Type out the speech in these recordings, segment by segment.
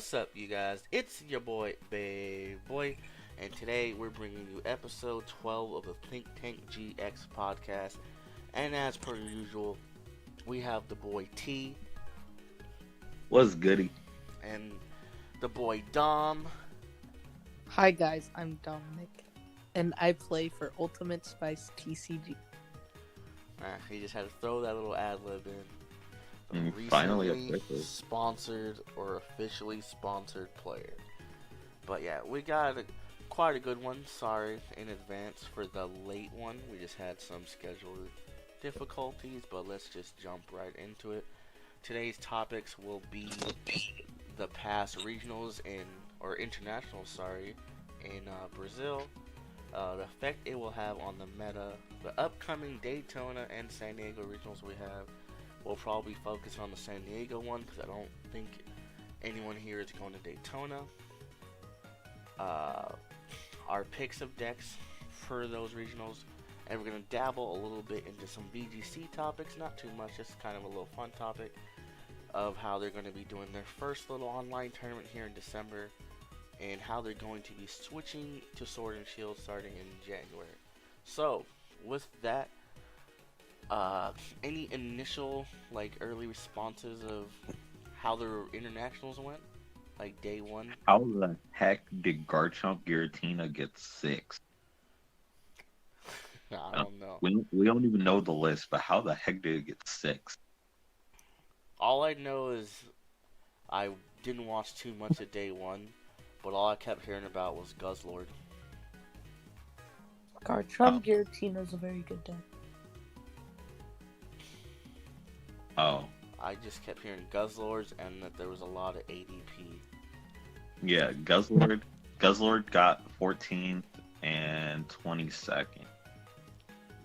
What's up, you guys? It's your boy, Babe Boy, and today we're bringing you episode 12 of the Think Tank GX podcast. And as per usual, we have the boy T What's goody? and the boy Dom. Hi guys, I'm Dominic, and I play for Ultimate Spice TCG. He just had to throw that little ad lib in. Finally Recently official. sponsored or officially sponsored player. But yeah, we got quite a good one. Sorry in advance for the late one. We just had some schedule difficulties, but let's just jump right into it. Today's topics will be the past regionals or internationals, in Brazil, the effect it will have on the meta, the upcoming Daytona and San Diego regionals we have. We'll probably focus on the San Diego one because I don't think anyone here is going to Daytona. Our picks of decks for those regionals, and we're going to dabble a little bit into some VGC topics, not too much, just kind of a little fun topic of how they're going to be doing their first little online tournament here in December, and how they're going to be switching to Sword and Shield starting in January. So, with that, any initial, early responses of how their internationals went? Like, day one? How the heck did Garchomp Giratina get 6? I don't know. We don't even know the list, but how the heck did it get 6? All I know is I didn't watch too much of day one, but all I kept hearing about was Guzzlord. Garchomp Giratina is a very good deck. Oh. I just kept hearing Guzzlords and that there was a lot of ADP. Yeah, Guzzlord got 14th and 22nd.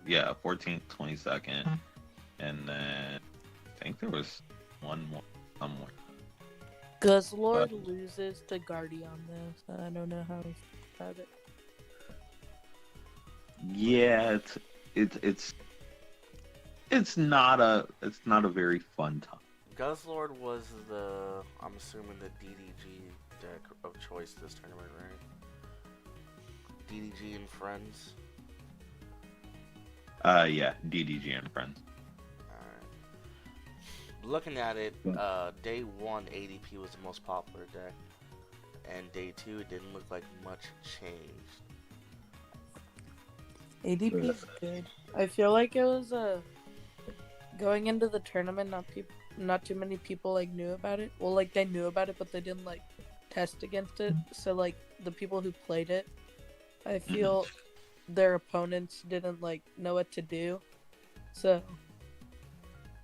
Yeah, 14th, 22nd. And then I think there was one more somewhere. Guzzlord loses to Guardian though, so I don't know how about it. Yeah, it's not a very fun time. Guzzlord was I'm assuming the DDG deck of choice this tournament, right? DDG and Friends. Yeah, DDG and friends. Alright. Looking at it, day one ADP was the most popular deck, and day two it didn't look like much changed. ADP is good. I feel like it was going into the tournament. Not too many people knew about it. Well, they knew about it, but they didn't test against it. So the people who played it, I feel their opponents didn't know what to do. So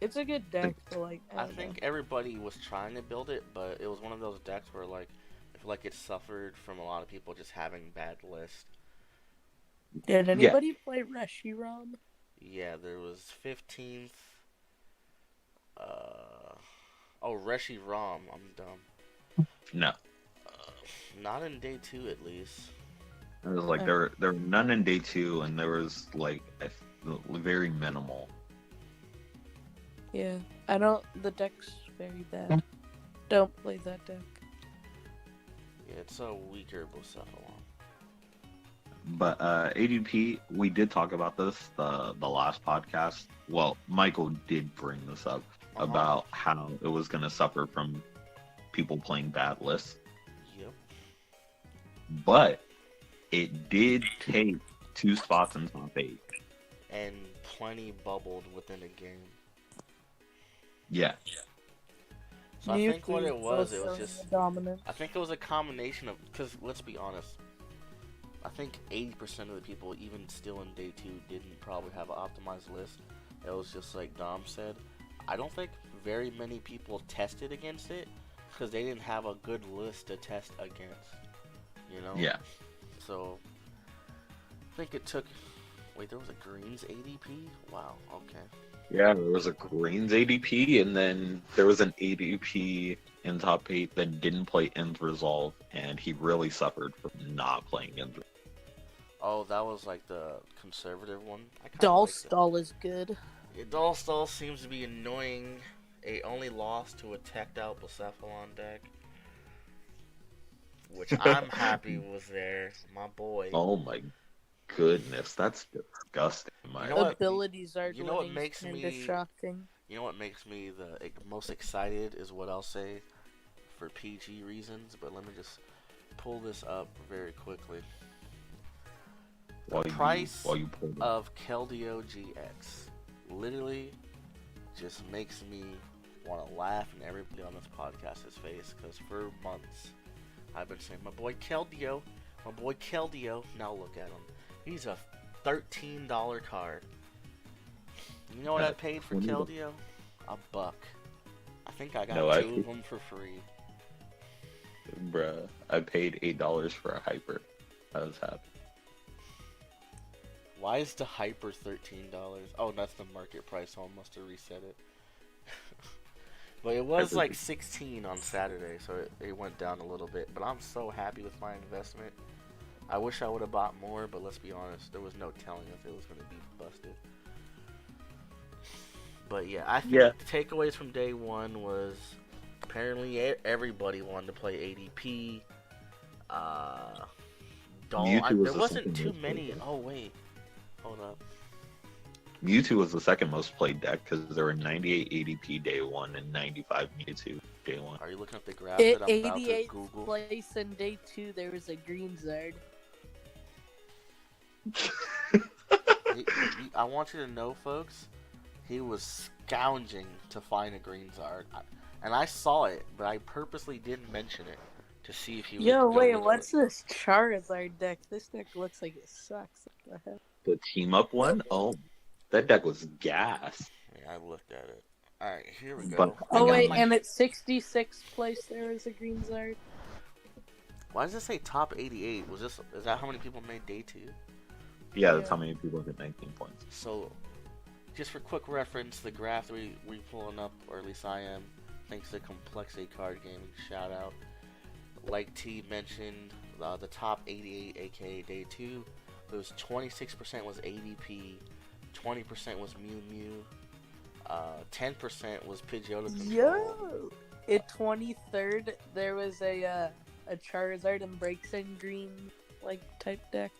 it's a good deck. But I think everybody was trying to build it, but it was one of those decks where I feel like it suffered from a lot of people just having bad lists. Did anybody play Reshiram? Yeah, there was 15th. Reshiram. I'm dumb. No. Not in day two, at least. It was there were none in day two, and there was very minimal. Yeah, the deck's very bad. Don't play that deck. Yeah, it's a weaker Bucephalon. But ADP, we did talk about this the last podcast. Well, Michael did bring this up about how it was going to suffer from people playing bad lists. Yep. But it did take 2 spots in top 8. And plenty bubbled within a game. Yeah. So I think what it was just dominant. I think it was a combination of, because let's be honest, I think 80% of the people, even still in day 2, didn't probably have an optimized list. It was just like Dom said. I don't think very many people tested against it because they didn't have a good list to test against. You know? Yeah. So I think it took. Wait, there was a greens ADP? Wow. Okay. Yeah, there was a greens ADP, and then there was an ADP in top 8 that didn't play End Resolve, and he really suffered from not playing End Resolve. Oh, that was the conservative one. Dollstall is good. Yeah, Dollstall seems to be annoying. It only lost to a teched out Bucephalon deck. which I'm happy was there. My boy. Oh my goodness, that's disgusting. You know what? Abilities are You know what winning makes kind of me? shocking. You know what makes me the most excited is what I'll say for PG reasons. But let me just pull this up very quickly. The price While you pull them. of Keldeo GX literally just makes me want to laugh in everybody on this podcast's face, because for months I've been saying, my boy Keldeo. Now look at him. He's a $13 card. You know what I paid for Keldeo? $1. I think I got two of them for free. Bruh, I paid $8 for a hyper. I was happy. Why is the hyper $13? Oh, that's the market price, so I must have reset it. But it was like 16 on Saturday, so it went down a little bit. But I'm so happy with my investment. I wish I would have bought more, but let's be honest, there was no telling if it was going to be busted. But yeah, I think the takeaways from day one was apparently everybody wanted to play ADP. There wasn't too many. Oh wait, hold up. Mewtwo was the second most played deck because there were 98 ADP day one and 95 Mewtwo day one. Are you looking at the graph that I'm about to 88th Google? place in day 2, there was a green Zard. I want you to know, folks, he was scounging to find a green Zard. And I saw it, but I purposely didn't mention it to see if he would Yo, go wait, into what's it. this Charizard deck? This deck looks like it sucks. What the hell? The team up one? Oh, that deck was gas. Yeah, I looked at it. Alright, here we go. But Oh, wait, and at 66th place, there was a green Zard. Why does it say top 88? Is that how many people made day 2? Yeah, that's how many people get 19 points. So, just for quick reference, the graph we pulling up, or at least I am, thanks to Complexity Card Gaming, shout out. Like T mentioned, the top 88, aka day 2, it was 26% was ADP, 20% was Mew Mew, 10% was Pidgeotto control. Yo! At 23rd, there was a Charizard and Breaks in green, like, type deck.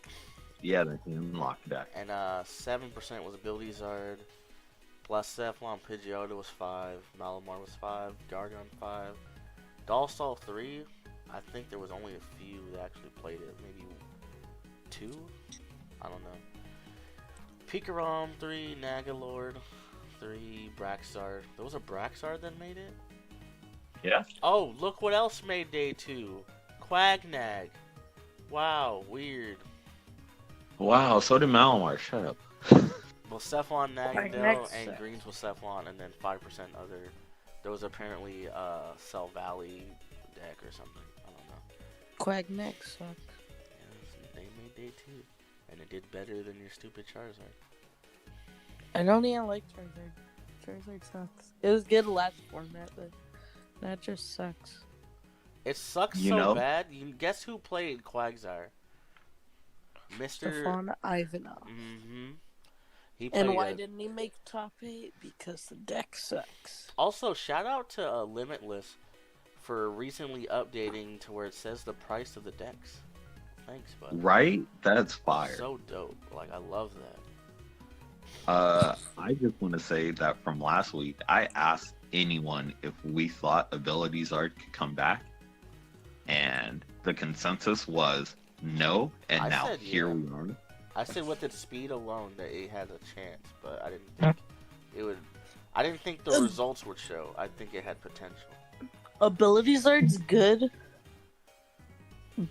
Yeah, the unlock deck. And 7% was Ability Zard, plus Cephalon Pidgeotto was 5, Malamar was 5, Gargon 5, Dollstal 3, I think there was only a few that actually played it, maybe 2? I don't know. Pikarom 3, Nagalord 3, Braxard. There was a Braxard that made it? Yeah. Oh, look what else made day 2. Quagnag. Wow, weird. Wow, so did Malamar. Shut up. Well, Cephalon, Nagadale, and Greens was Cephalon, and then 5% other. There was apparently Cell Valley deck or something. I don't know. Quagnag sucks. Yeah, they made day 2. And it did better than your stupid Charizard. I don't even like Charizard. Charizard sucks. It was good last format, but that just sucks. It sucks bad. You guess who played Quagsire? Mr. Stefan Ivanov. Mm-hmm. He played And why didn't he make top 8? Because the deck sucks. Also, shout out to Limitless for recently updating to where it says the price of the decks. Thanks, bud. Right? That's fire. So dope. Like, I love that. I just want to say that from last week, I asked anyone if we thought Ability Zard could come back, and the consensus was no, and now here we are. I said with its speed alone that it had a chance, but I didn't think it would. I didn't think the results would show. I think it had potential. Ability Zard's good,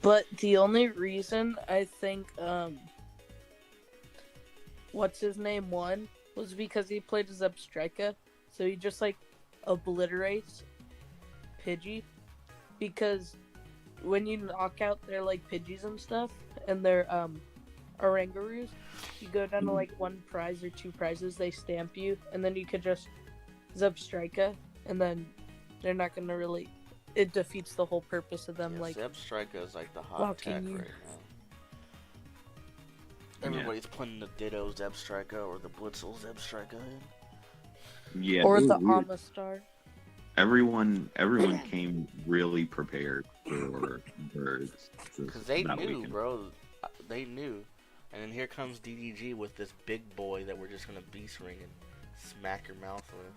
but the only reason I think what's his name won was because he played as Zebstrika, so he just like obliterates Pidgey, because when you knock out their like Pidgeys and stuff and their Orangaroos, you go down to like 1 prize or 2 prizes, they stamp you, and then you could just Zebstrika, and then they're not gonna really. It defeats the whole purpose of them. Like Zebstrika is like the hot tech right now. Everybody's putting the Ditto Zebstrika or the Blitzel Zebstrika in. Yeah. Or the Amistar. everyone came really prepared for birds Because they that knew, weekend. bro. They knew. And then here comes DDG with this big boy that we're just going to beast ring and smack your mouth with.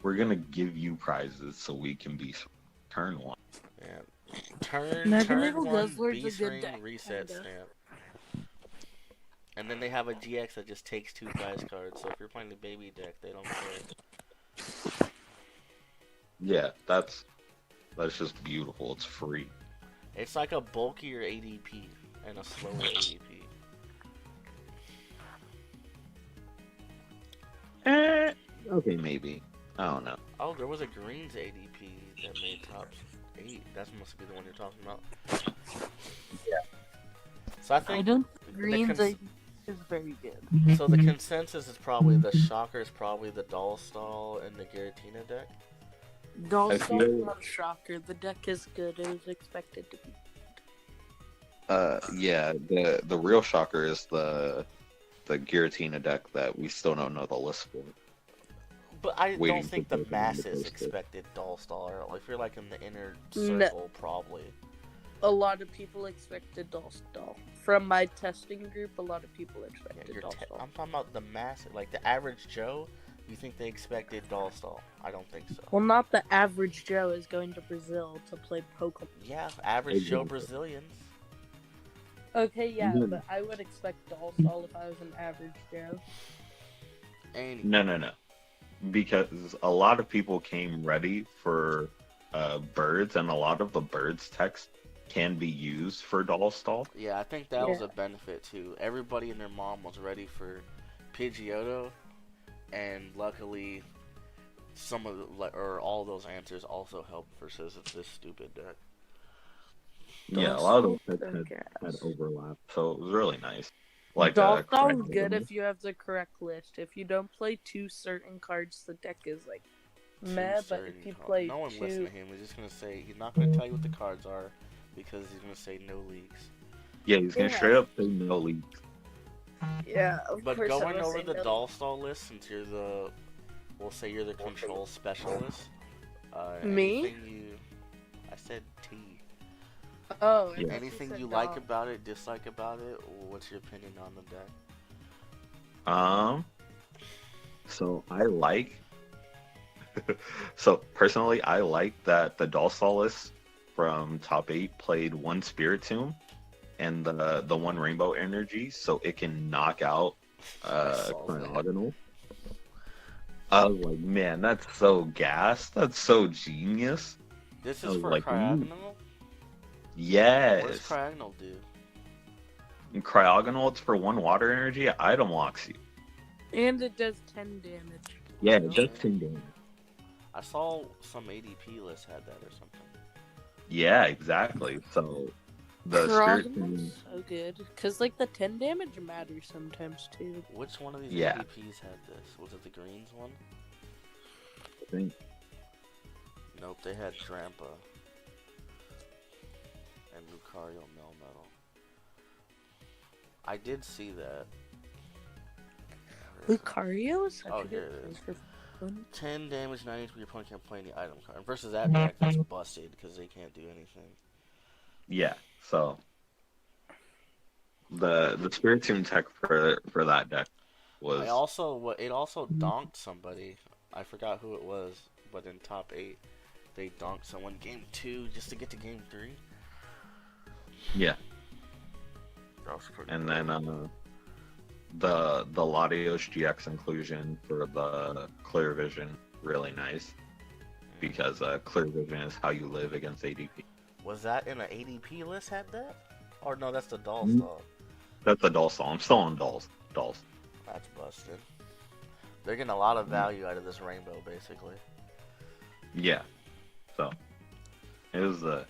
We're gonna give you prizes so we can be turn one. Yeah. Turn Magnetic one, Guzzler's a beast good ring, deck, reset kinda. stamp. And then they have a GX that just takes 2 prize cards. So if you're playing the baby deck, they don't care. Yeah, that's just beautiful. It's free. It's like a bulkier ADP and a slower ADP. Okay, maybe. I don't know. Oh, there was a greens ADP that made top 8. That must be the one you're talking about. Yeah. So I I think don't the Greens cons- is very good. so the consensus is probably the Shocker is probably the Doll Stall and the Giratina deck. Doll I Stall feel- is not Shocker. The deck is good. It was expected to be. Yeah, the real shocker is the Giratina deck that we still don't know the list for. But I Waiting don't think for the Pokemon to masses post it. expected Doll Stall. Or if you're like in the inner No. circle, probably. A lot of people expected Doll Stall. From my testing group, a lot of people Yeah, expected Doll Stall. I'm talking about the mass, like the average Joe. You think they expected Doll Stall? I don't think so. Well, not the average Joe is going to Brazil to play Pokemon. Yeah, average Joe Exactly. Brazilians. Okay, yeah, Mhm. but I would expect Doll Stall if I was an average Joe. And No. Because a lot of people came ready for birds, and a lot of the birds text can be used for Doll Stall. yeah, I think that was Yeah. a benefit too. Everybody and their mom was ready for Pidgeotto, and luckily, some of or all those answers also helped versus this stupid deck. Yeah, a Doll lot of those Stall, texts okay. had overlap, so it was really nice. Like Doll Stall is correct- good if you have the correct list. If you don't play 2 certain cards, the deck is like Two meh. But certain if you cards. play no one 2, listened to him. He's just gonna say he's not gonna tell you what the cards are because he's gonna say no leaks. Yeah, he's gonna Yeah. straight up say no leaks. yeah, of But course. I'm going gonna over say the no. Doll Stall list, since you're the, we'll say you're the control specialist. Me? Anything you, I said T. Oh, I Yeah. thought Anything said you like Doll. about it, dislike about it, or what's your opinion on the deck? So I like. So personally, I like that the Doll Stall list from top 8 played 1 Spiritomb and the 1 Rainbow Energy, so it can knock out saw that. Cryogonal. I was like, man, that's so gas. That's so genius. This I is was for like, Cryogonal? Yes. What does Cryogonal do? In Cryogonal, it's for 1 water energy. It item locks you. And it does 10 damage. Yeah, it Really? does 10 damage. I saw some ADP list had that or something. Yeah, exactly. So the Spirit Cryogonal's so good. Because, like, the 10 damage matters sometimes, too. Which one of these Yeah. ADPs had this? Was it the greens one? thing. Nope, they had Drampa and Lucario Melmetal. I did see that. Lucario is such Oh, a here good it is. choice for fun. 10 damage, 90 your opponent can't play any item card. And versus that deck, that's busted because they can't do anything. Yeah, so the Spiritomb tech for that deck was It also donked somebody. I forgot who it was, but in top 8, they donked someone game 2 just to get to game 3. yeah, That was pretty and cool. then the Latios GX inclusion for the Clear Vision really nice because Clear Vision is how you live against ADP. Was that in an ADP list had that? Or no, that's the Doll Mm. Stall. That's the Doll Stall. I'm still on Dolls. That's busted. They're getting a lot of value out of this rainbow, basically. Yeah, so it was a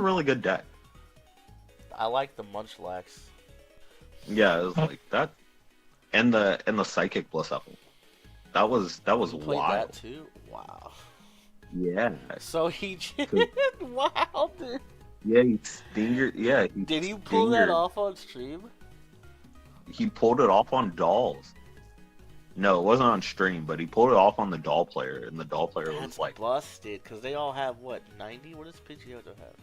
really good deck. I like the Munchlax. Yeah, it was like that, and the Psychic Bliss Apple. That was You played wild. that too? Wow. Yeah, So he just... wow, dude. yeah, he stinger. Yeah, Did he pull that stingered. off on stream? He pulled it off on Dolls. No, it wasn't on stream, but he pulled it off on the doll player, and the doll player was That's like, busted, because they all have, what, 90? What does Pidgeotto have?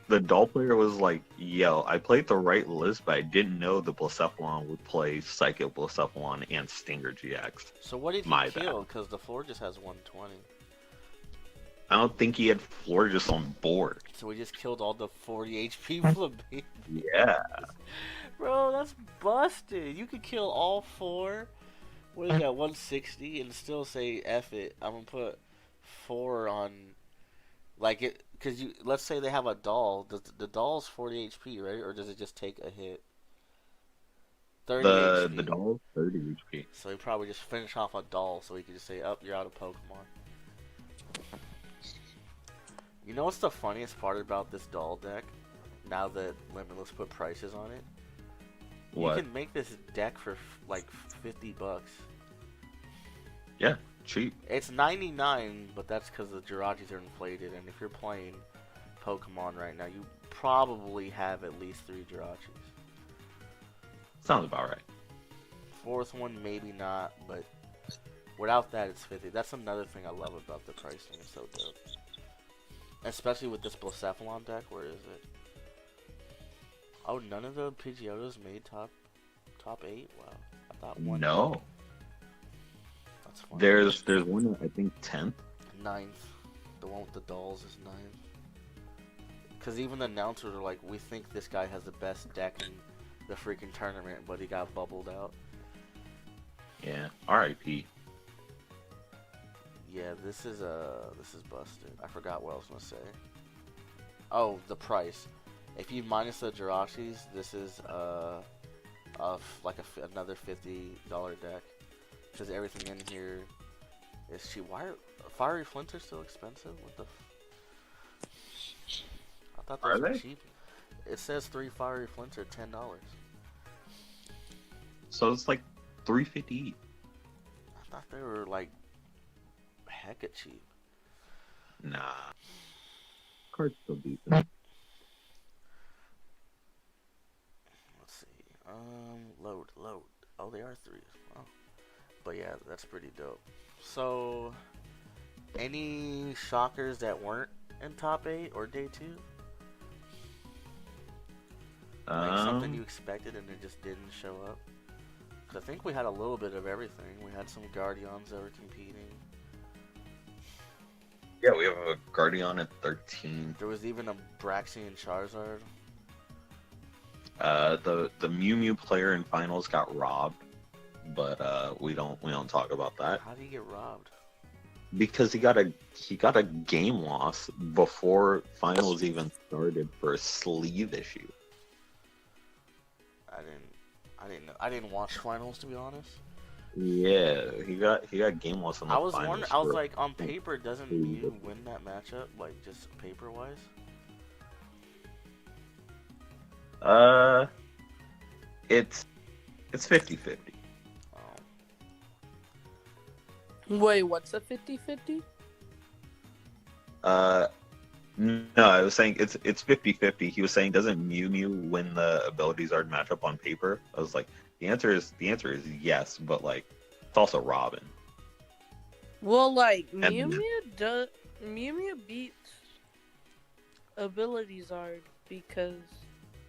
the doll player was like, yo, I played the right list, but I didn't know the Blacephalon would play Psychic Blacephalon and Stinger GX. So what did he My kill? bad. Because the floor just has 120. I don't think he had Florges on board. So we just killed all the 40 HP Flabébé. Yeah. Bro, that's busted. You could kill all 4. What is that, 160, and still say F it. I'm gonna put 4 on, like it, because you. Let's say they have a doll. Does the doll's 40 HP, right? Or does it just take a hit? 30 HP. The doll 30 HP. So he probably just finish off a doll, so he could just say, "Up, you're out of Pokemon." You know what's the funniest part about this doll deck? Now that Limitless put prices on it, What? you can make this deck for like $50. Yeah, cheap. It's 99, but that's because the Jirachis are inflated, and if you're playing Pokemon right now, you probably have at least 3 Jirachis. Sounds about right. 4th one, maybe not, but without that, it's 50. That's another thing I love about the pricing. It's so dope. Especially with this Blacephalon deck. Where is it? Oh, none of the Pidgeotos made top 8? Wow. I thought one. No. That's fine. There's one, I think, 10th. 9th. The one with the dolls is 9th. Because even the announcers are like, we think this guy has the best deck in the freaking tournament, but he got bubbled out. Yeah. R.I.P. Yeah, this is busted. I forgot what I was gonna say. Oh, the price. If you minus the Jirachis, this is another $50 deck. Because everything in here is cheap. Why are Fiery Flints are still expensive? What the? I thought those were cheap. It says 3 Fiery Flints are $10. So it's like $350 each. I thought they were like hecka cheap. Nah. Card's still decent. Let's see. Load. Oh, they are 3. Oh. But yeah, that's pretty dope. So, any shockers that weren't in top 8 or day 2? Like something you expected and it just didn't show up? Because I think we had a little bit of everything. We had some Guardians that were competing. Yeah, we have a Guardian at 13. There was even a Braxian Charizard. The Mew Mew player in finals got robbed, but we don't talk about that How did he get robbed? because he got a game loss before finals even started for a sleeve issue. I didn't watch finals, to be honest. Yeah, he got game loss in the I was finals. wondering. I was like, on paper, doesn't Mew win that matchup? Like just paper wise? It's 50-50. Oh. Wait, what's a 50-50? No, I was saying it's 50-50. He was saying, doesn't Mew Mew win the abilities art matchup on paper? I was like, the answer is yes, but like it's also Robin. Well, like And- Mew Mew beats Abilities Art because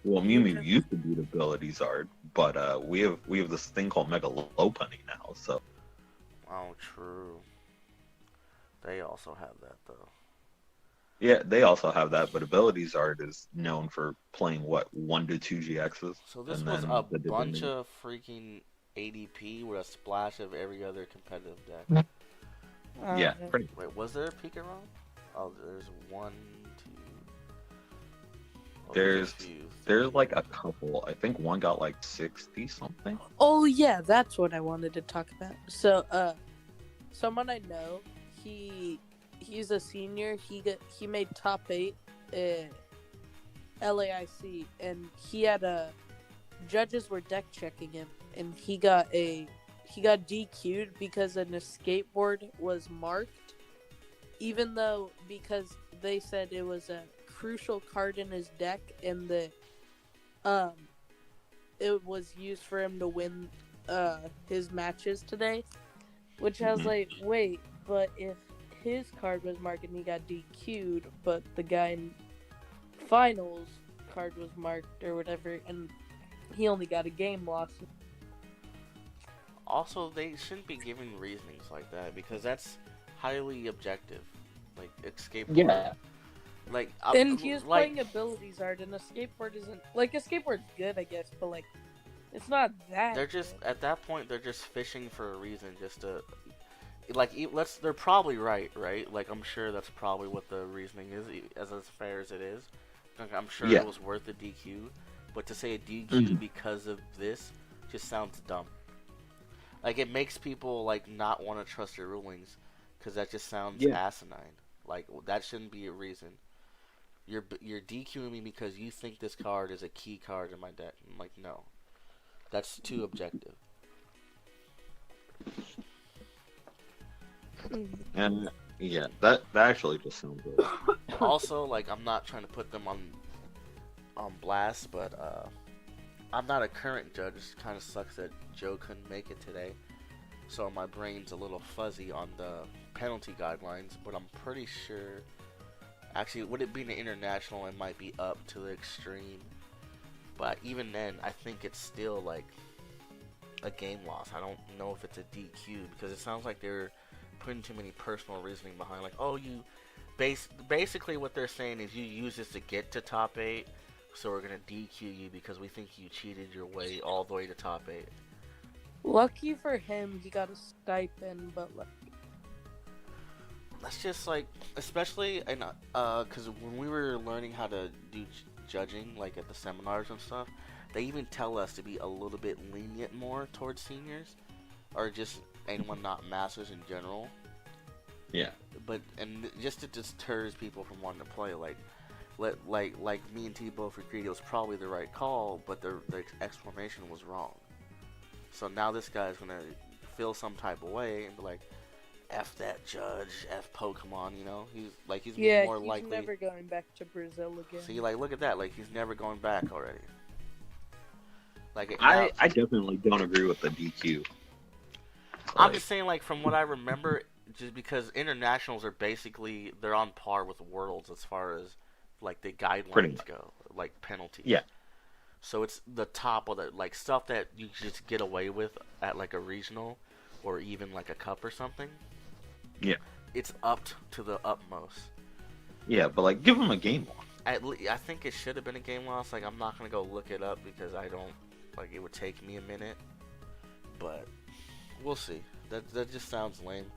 Well, Mew Mew used to beat abilities art, but we have this thing called Mega Lopunny now. So Oh, true. They also have that though. yeah, they also have that, but abilities art is known for playing 1 to 2 GXs. So this and was then a the bunch divinity. of freaking ADP with a splash of every other competitive deck. Yeah, pretty. Wait, was there a Pikarom? Oh, there's 1, 2. Oh, There's a few. There's like a couple. I think one got like 60 something. Oh yeah, that's what I wanted to talk about. So, someone I know, he's a senior. He made top 8 at LAIC, and he had judges were deck checking him, and he got DQ'd because an escape board was marked, even though because they said it was a crucial card in his deck, and the it was used for him to win his matches today, which I was like, wait, but if his card was marked and he got DQ'd, but the guy in finals card was marked or whatever, and he only got a game loss. Also, they shouldn't be giving reasonings like that because that's highly objective. Like escape. Yeah. Like And he was like, playing abilities art, and a skateboard isn't like a skateboard's good, I guess, but like it's not that. they're just good. at that point they're just fishing for a reason just to like they're probably right, like I'm sure that's probably what the reasoning is, as fair as it is. Like, I'm sure Yeah. it was worth a DQ, but to say a DQ because of this just sounds dumb. Like it makes people like not want to trust your rulings because that just sounds asinine. Like that shouldn't be a reason. You're DQing me because you think this card is a key card in my deck. I'm like, no, that's too objective. And yeah, that actually just sounds good. Also, like I'm not trying to put them on blast, but I'm not a current judge. It kind of sucks that Joe couldn't make it today, so my brain's a little fuzzy on the penalty guidelines. But I'm pretty sure, actually, would it be an international? It might be up to the extreme, but even then, I think it's still like a game loss. I don't know if it's a DQ because it sounds like they're putting too many personal reasoning behind. Like, oh, you basically what they're saying is you use this to get to top 8. So we're gonna DQ you because we think you cheated your way all the way to top 8. Lucky for him, he got a stipend, but like That's just like, especially and because when we were learning how to do judging, like at the seminars and stuff, they even tell us to be a little bit lenient more towards seniors, or just anyone not masters in general. Yeah. But and just it deters people from wanting to play. Like me and T both agreed it was probably the right call, but the explanation was wrong. So now this guy's gonna feel some type of way and be like, "F that judge, F Pokemon," you know? He's more likely. He's never going back to Brazil again. See, like look at that, like he's never going back already. Like I definitely don't agree with the DQ. I'm just saying, like from what I remember, just because internationals are basically they're on par with worlds as far as like the guidelines go, like penalties. Yeah. So it's the top of the like stuff that you just get away with at like a regional, or even like a cup or something. Yeah. It's up to the utmost. Yeah, but like give them a game loss. I think it should have been a game loss. Like I'm not gonna go look it up because I don't like it would take me a minute, but we'll see. That just sounds lame.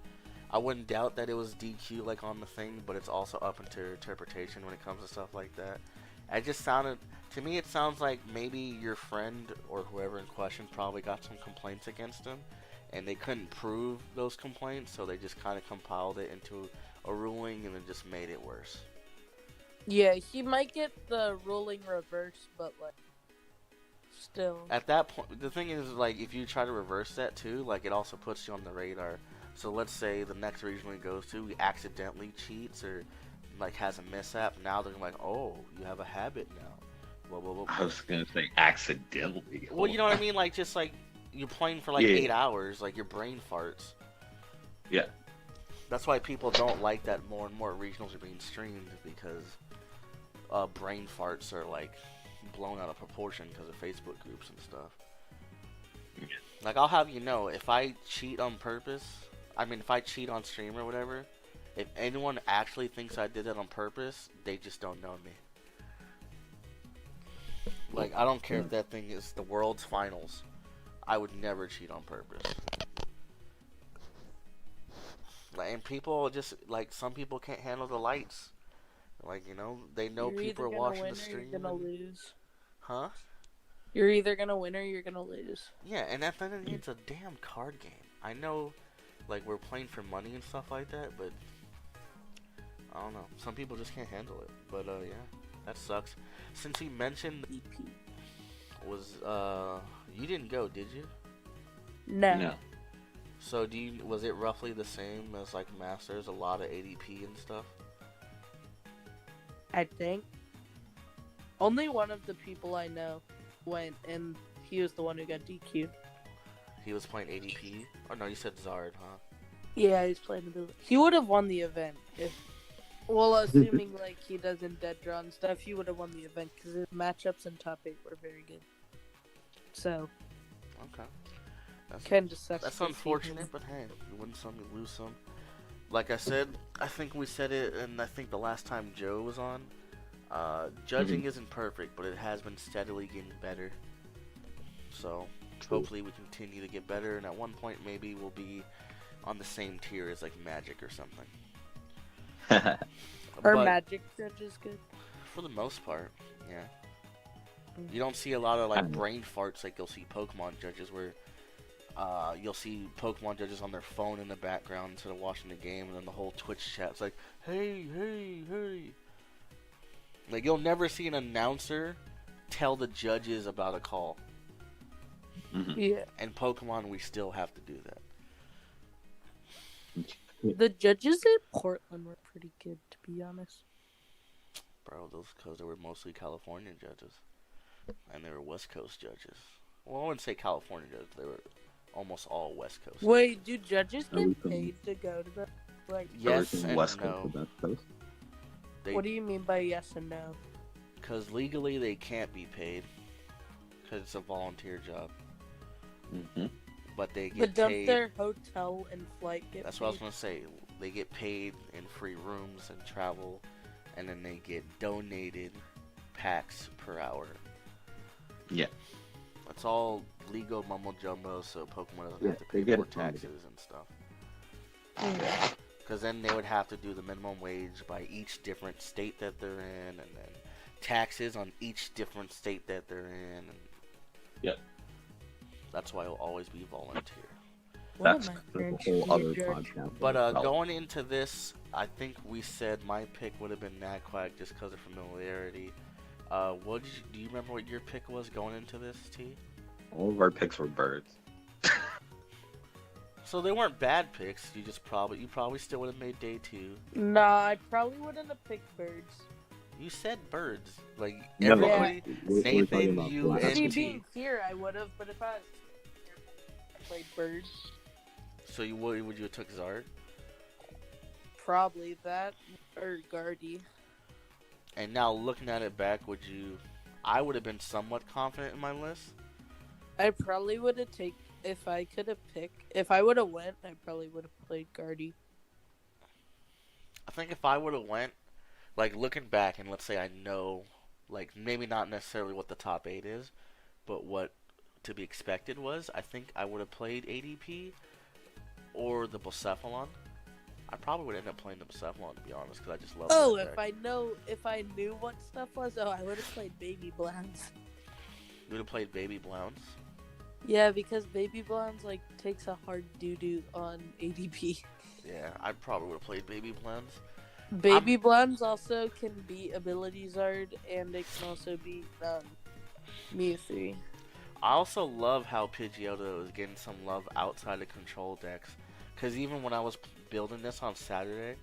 I wouldn't doubt that it was DQ like on the thing, but it's also up into interpretation when it comes to stuff like that. It just sounded to me. It sounds like maybe your friend or whoever in question probably got some complaints against him, and they couldn't prove those complaints, so they just kind of compiled it into a ruling and then just made it worse. Yeah, he might get the ruling reversed, but like still. At that point, the thing is, like, if you try to reverse that too, like, it also puts you on the radar. So let's say the next regional he goes to, he accidentally cheats or like has a mishap. Now they're like, oh, you have a habit now. Well, I was gonna say accidentally. well, you know what I mean? Like, just like you're playing for like 8 hours, like your brain farts. Yeah. That's why people don't like that more and more regionals are being streamed, because brain farts are like blown out of proportion because of Facebook groups and stuff. Yeah. Like, I'll have you know, if I cheat on purpose, if I cheat on stream or whatever, if anyone actually thinks I did that on purpose, they just don't know me. Like, I don't care if that thing is the world's finals. I would never cheat on purpose. Like, and people just, like, some people can't handle the lights. Like, you know, they know You're people are either gonna watching win the or stream. You're gonna lose. Huh? You're either gonna win or you're gonna lose. Yeah, and at the end of the day, it's a damn card game. I know, like, we're playing for money and stuff like that, but I don't know. Some people just can't handle it. But, yeah, that sucks. Since he mentioned EP. you didn't go, did you? No. So was it roughly the same as like Masters, a lot of ADP and stuff? I think. Only one of the people I know went, and He was the one who got DQ'd. He was playing ADP? Oh no, you said Zard, huh? Yeah, he's playing ability. He would have won the event if, well, assuming like he doesn't dead draw and stuff, he would have won the event because his matchups in top 8 were very good. So, Okay. kind of sucks. That's to see unfortunate, him. but hey, you win some, you lose some. Like I said, I think we said it, and I think the last time Joe was on, judging isn't perfect, but it has been steadily getting better. So, hopefully we continue to get better, and at one point maybe we'll be on the same tier as like Magic or something. Our But Magic judge is good. for the most part, yeah. You don't see a lot of like brain farts like you'll see Pokemon judges where you'll see Pokemon judges on their phone in the background instead of watching the game, and then the whole Twitch chat's like, hey, hey, hey. Like, you'll never see an announcer tell the judges about a call. Yeah. And Pokemon, we still have to do that. The judges in Portland were pretty good, to be honest. Bro, those because they were mostly California judges. And they were West Coast judges. Well, I wouldn't say California judges. They were almost all West Coast. Wait, do judges get paid to go to the like? Yes Everything and West no. Coast to West Coast. What do you mean by yes and no? Because legally they can't be paid. Because it's a volunteer job. But they get But don't paid. their hotel and flight get That's paid? what I was going to say. They get paid in free rooms and travel. And then they get donated packs per hour. Yeah. That's all legal mumbo jumbo, so Pokemon doesn't have to they pay get more it funded. taxes and stuff. Because then they would have to do the minimum wage by each different state that they're in, and then taxes on each different state that they're in. And Yep. that's why it'll always be volunteer. One That's of my a friends whole should be other a judge. podcast. But itself. going into this, I think we said my pick would have been Nagquack just because of familiarity. Do you remember what your pick was going into this, T? All of our picks were birds. So they weren't bad picks. You probably still would have made day 2. Nah, I probably wouldn't have picked birds. You said birds, like No, everybody. we're talking Nathan, about you, black. and See, T. being here, I would have, but if I played birds, So would you have took Zard? probably that or Guardy. And now looking at it back, I would have been somewhat confident in my list. I probably would have taken if I could have picked. If I would have went, I probably would have played Guardy. I think if I would have went, like looking back, and let's say I know, like maybe not necessarily what the top 8 is, but what to be expected was, I think I would have played ADP or the Bucephalon. I probably would end up playing the Bucephalon, to be honest, because I just love Oh, that deck. if I knew what stuff was, I would have played Baby Blondes. You would have played Baby Blounds. Yeah, because Baby Blondes like takes a hard doo-doo on ADP. Yeah, I probably would have played Baby Blounds. Baby Blondes also can beat Ability Zard, and it can also beat Mew 3. I also love how Pidgeotto is getting some love outside of control decks. Because even when I was building this on Saturday,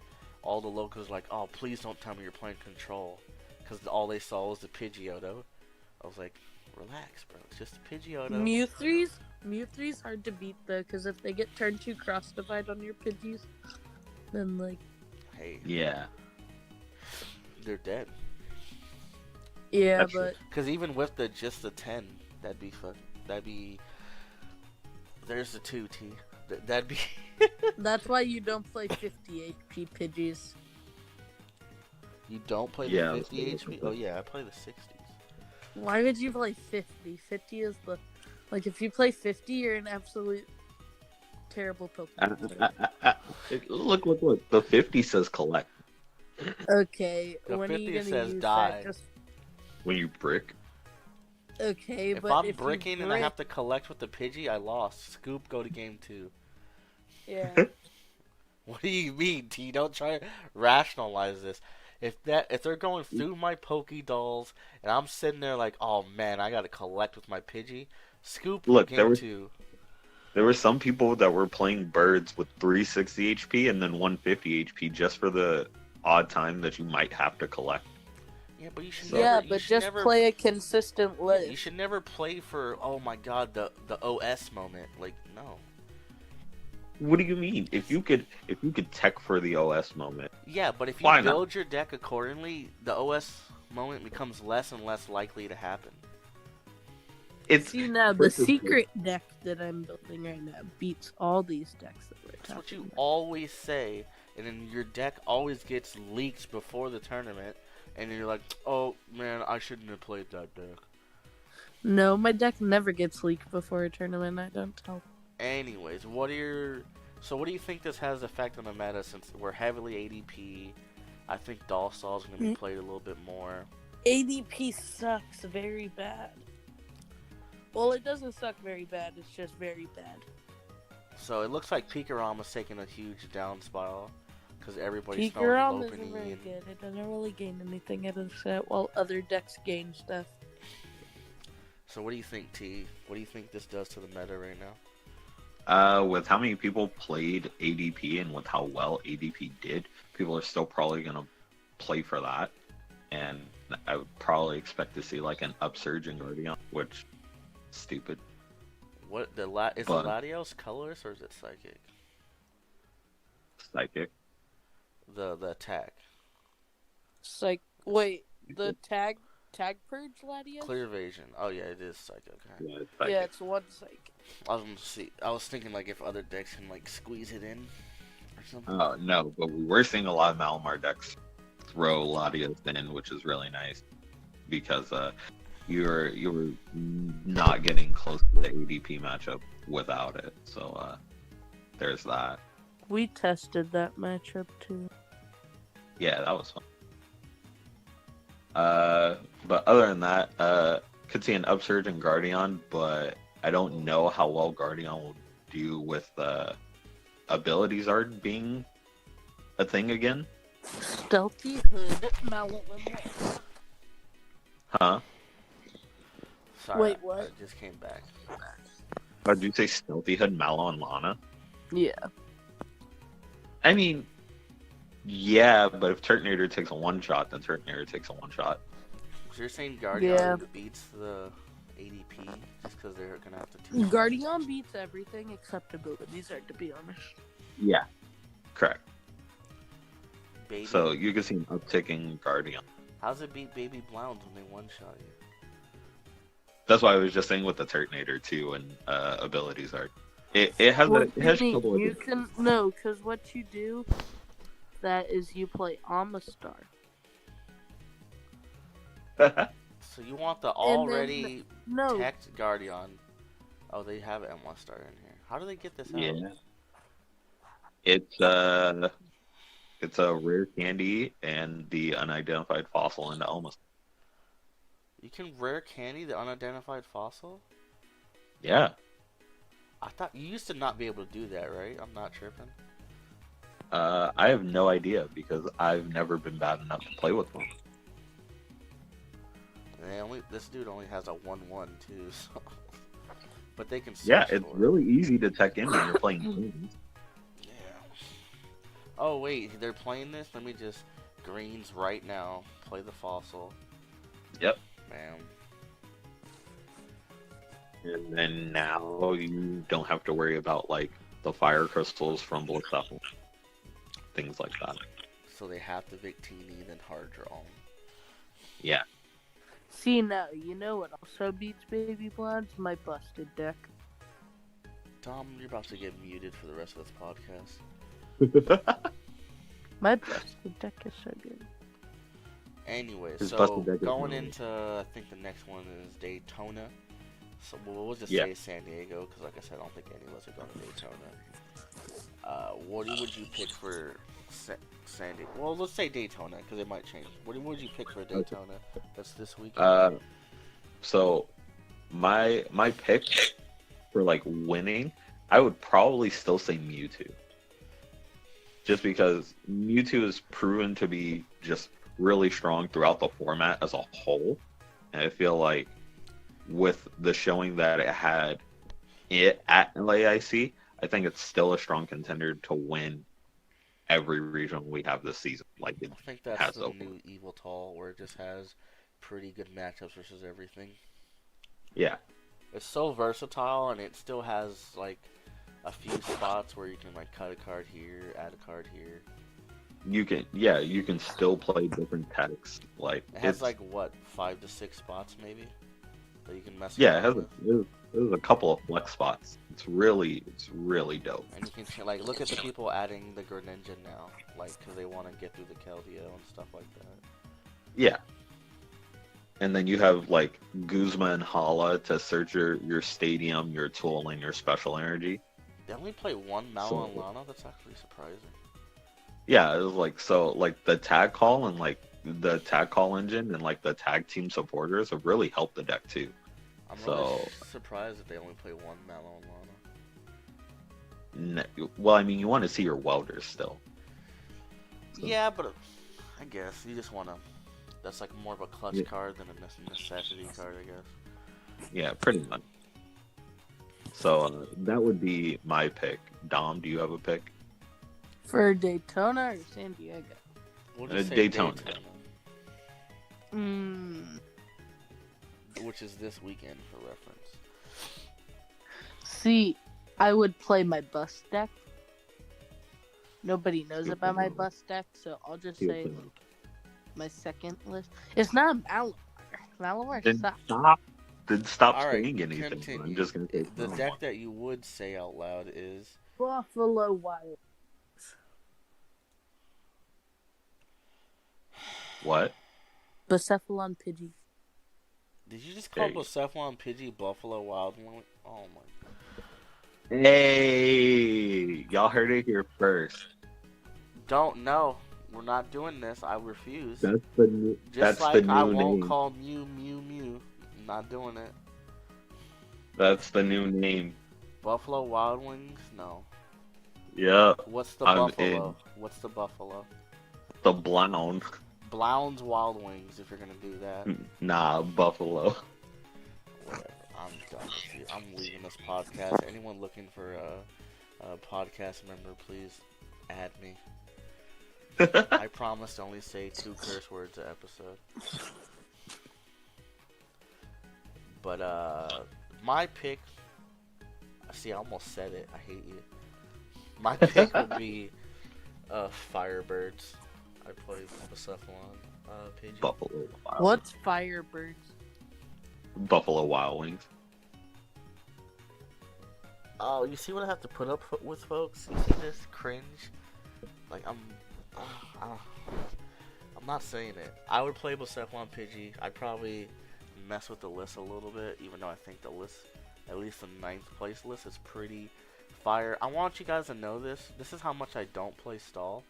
all the locals were like, oh, please don't tell me you're playing control. Because all they saw was the Pidgeotto. I was like, relax, bro. It's just a Pidgeotto. Mew 3's hard to beat, though, because if they get turn 2 cross divide on your Pidgeys, then, like... Hey, Yeah. they're dead. Yeah, That's but... Because even with just the 10, that'd be fun. There's the 2, T. That'd be... That's why you don't play 50 HP Pidgeys. You don't play Yeah, the let's 50 do HP? it. Oh, yeah, I play the 60s. Why would you play 50? 50 is the... Like, if you play 50, you're an absolute terrible Pokemon player. Look. The 50 says collect. Okay, The when are 50 you gonna says use die. that? Just... When you brick. Okay, If but I'm if bricking you and I have to collect with the Pidgey, I lost. Scoop, go to game 2. Yeah. What do you mean, T? Don't try to rationalize this. If they're going through my Pokédolls and I'm sitting there like, oh man, I gotta collect with my Pidgey, Scoop, Look, game 2. There were some people that were playing birds with 360 HP and then 150 HP just for the odd time that you might have to collect. Yeah, but you should So- never. Yeah, You but should just never, play a consistent yeah, list. you should never play for. Oh my God, the OS moment. Like no. What do you mean? If you could tech for the OS moment, Yeah, but if you Why not? build your deck accordingly, the OS moment becomes less and less likely to happen. it's See now, the Versus- secret deck that I'm building right now beats all these decks that we're That's what talking you about. always say, and then your deck always gets leaked before the tournament, and then you're like, oh man, I shouldn't have played that deck. No, my deck never gets leaked before a tournament. I don't tell. Anyways, what do you think this has effect on the meta since we're heavily ADP? I think Dollsall is going to be played a little bit more. ADP sucks very bad. Well, it doesn't suck very bad. It's just very bad. So it looks like Pikarama's taking a huge down spiral because everybody's Pikaram throwing isn't Lopunny very and good. It doesn't really gain anything out of the set, while other decks gain stuff. So what do you think, T? What do you think this does to the meta right now? with how many people played ADP and with how well ADP did, people are still probably gonna play for that, and I would probably expect to see like an upsurge in Guardian, which stupid. What is But- it Latios colorless or is it psychic? Psychic. The attack. It's like, wait, the tag purge Latios? Clear evasion. Oh yeah, it is psychic. Okay. Yeah, it's psychic. Yeah, it's one psych. I was thinking like if other decks can like squeeze it in or something. Oh no, but we were seeing a lot of Malamar decks throw Latios in, which is really nice because you were not getting close to the ADP matchup without it. So there's that. We tested that matchup too. Yeah, that was fun. But other than that, could see an upsurge in Guardian, but I don't know how well Guardian will do with abilities art being a thing again. Stealthy Hood Malevolent. Huh? Sorry, Wait, what? I just came back. Did you say Stealthy Hood, Mallow, and Lana? Yeah. I mean, yeah, but if Turtonator takes a one shot, then Turtonator takes a one shot. So you're saying Guardian Yeah. beats the ADP just because they're gonna have to do Guardian beats everything except abilities art, to be honest. Yeah, correct. Baby. So you can see an uptick in Guardian. How's it beat Baby Blounds when they one shot you? That's why I was just saying with the Turtonator too and abilities art. It has Well, it has you trouble with can no, because what you do that is you play Amistar. it. So you want the then already No, teched Guardian? Oh, they have an M1 star in here. How do they get this out? Yeah. It's a rare candy and the unidentified fossil into almost. You can rare candy the unidentified fossil? Yeah. I thought you used to not be able to do that, right? I'm not tripping. I have no idea because I've never been bad enough to play with them. And this dude only has a 1/1 too, so. But they can. Yeah, search it's for it. really easy to tech in when you're playing games. Yeah. Oh wait, they're playing this. Let me just greens right now. Play the fossil. Yep. Man. And then now you don't have to worry about like the fire crystals from Blissapple. Things like that. So they have to Victini then hard draw. Yeah. see now, you know what also beats Baby Blondes? My busted deck. Tom, you're about to get muted for the rest of this podcast. My busted deck is so good. Anyway, His so busted deck is going really- into, I think the next one is Daytona. So we'll just Yeah. say San Diego, because like I said, I don't think any of us are going to Daytona. What would you pick for San Diego? Well, let's say Daytona, because it might change. What would you pick for Daytona? That's this weekend. So my pick for like winning, I would probably still say Mewtwo. Just because Mewtwo is proven to be just really strong throughout the format as a whole. And I feel like with the showing that it had at LAIC, I think it's still a strong contender to win every region we have this season. Like it I think that's has the so far. new Evil Tall, where it just has pretty good matchups versus everything. Yeah, It's so versatile, and it still has like a few spots where you can like cut a card here, add a card here. you can still play different techs. Like It has it's like what 5 to 6 spots maybe that you can mess yeah, around with, it has a couple of flex spots. It's really dope. and you can like look at the people adding the Greninja now, like because they want to get through the Keldeo and stuff like that. Yeah, and then you have like Guzma and Hala to search your stadium, your tool, and your special energy. They only play one Mallow and So Lana. That's actually surprising. yeah, it was like so like the tag call and like the tag call engine and like the tag team supporters have really helped the deck too. I'm really So surprised that they only play one Mallow and Lana. well, I mean, you want to see your welders still. So, Yeah, but I guess you just want to. That's like more of a clutch yeah, card than a necessity card, I guess. yeah, pretty much. So that would be my pick. Dom, do you have a pick? For Daytona or San Diego? We'll just say Daytona. Which is this weekend for reference. See, I would play my bus deck. Nobody knows about my bus deck, so I'll just say like, my second list. It's not Malamar. Malamar Then sucks. stop. Then stop All right, saying anything. continue. I'm just gonna say The no. deck that you would say out loud is Buffalo Wild. What? Bucephalon Pidgey. Did you just There call you Bucephalon Pidgey Buffalo Wild Wing? Oh my. Hey, y'all heard it here first. Don't know. We're not doing this. I refuse. That's the new. Just That's like the I new won't name. call Mew Mew Mew. I'm not doing it. That's the new name. Buffalo Wild Wings? No. Yep. What's the I'm buffalo? What's the buffalo? The Blown. Blound's Wild Wings, if you're gonna do that. Nah, Buffalo. Whatever. I'm done with you. I'm leaving this podcast. Anyone looking for a podcast member, please add me. I promise to only say 2 curse words an episode. But my pick. See, I almost said it. I hate you. My pick would be Firebirds. I play Bucephalon Pidgey. Buffalo Wild. What's Firebirds? Buffalo Wild Wings. Oh, you see what I have to put up with, folks? You see this cringe? Like I'm not saying it. I would play Bucephalon Pidgey. I'd probably mess with the list a little bit, even though I think the list, at least the 9th place list, is pretty fire. I want you guys to know this. This is how much I don't play stall.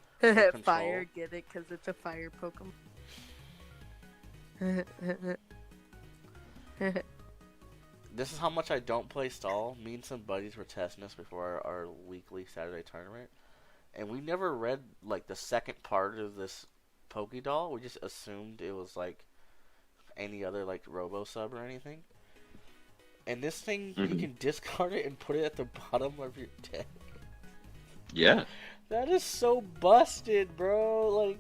Fire, get it? Because it's a fire Pokemon. This is how much I don't play stall. Me and some buddies were testing this before our weekly Saturday tournament, and we never read like the second part of this Pokédoll. We just assumed it was like any other like Robo Sub or anything. And this thing, you can discard it and put it at the bottom of your deck. Yeah. That is so busted, bro. Like,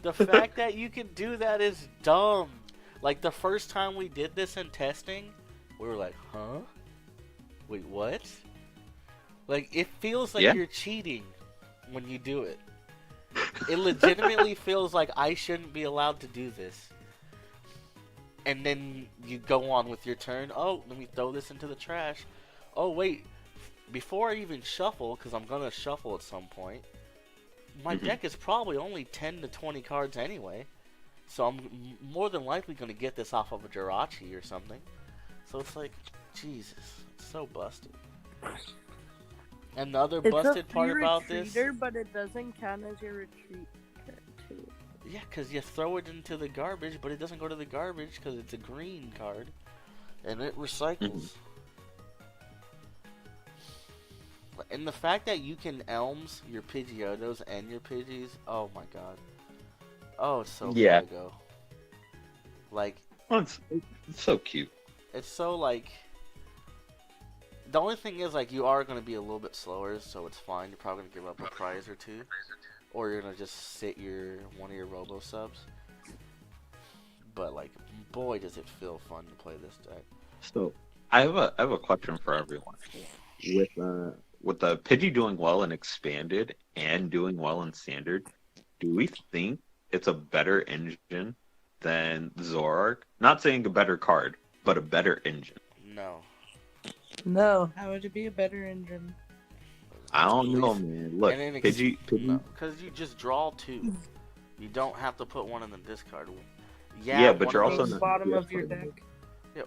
the fact that you can do that is dumb. Like, the first time we did this in testing, we were like, huh? Wait, what? Like, it feels like you're cheating when you do it. It legitimately feels like I shouldn't be allowed to do this. And then you go on with your turn. Oh, let me throw this into the trash. Oh, wait. Before I even shuffle, because I'm going to shuffle at some point, my deck is probably only 10 to 20 cards anyway. So I'm more than likely going to get this off of a Jirachi or something. So it's like, Jesus, it's so busted. And the other busted part about this... But it doesn't count as your retreat card too. Yeah, because you throw it into the garbage, but it doesn't go to the garbage because it's a green card. And it recycles. And the fact that you can Elms your Pidgeotos and your Pidgeys, oh my god. Oh, it's so go. Like, Oh, it's so cute. it's so like, The only thing is, like, you are going to be a little bit slower, so it's fine. You're probably going to give up a prize or two. Or you're going to just sit one of your Robo Subs. But, like, boy, does it feel fun to play this deck. So I have a question for everyone. With the Pidgey doing well in expanded and doing well in standard, do we think it's a better engine than Zoroark? Not saying a better card, but a better engine. No. No, how would it be a better engine? I don't know, man. Look, Pidgey. No, because you just draw 2. You don't have to put one in the discard. Yeah, but you're also the not bottom of your deck. Yeah.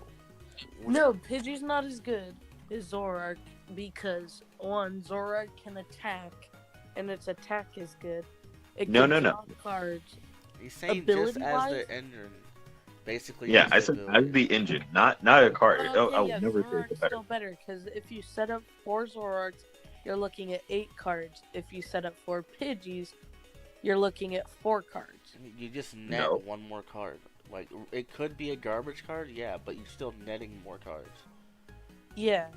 No, Pidgey's not as good as Zoroark because one, Zoroark can attack, and its attack is good. It No. draw cards. He's saying just as the engine, basically. Yeah, I said as the engine, not a card. Okay, I would yeah, never say Zoroark's it's better. still better because if you set up 4 Zoroarks, you're looking at 8 cards. If you set up 4 Pidgeys, you're looking at 4 cards. You just net one more card. Like, it could be a garbage card, yeah, but you're still netting more cards. Yeah.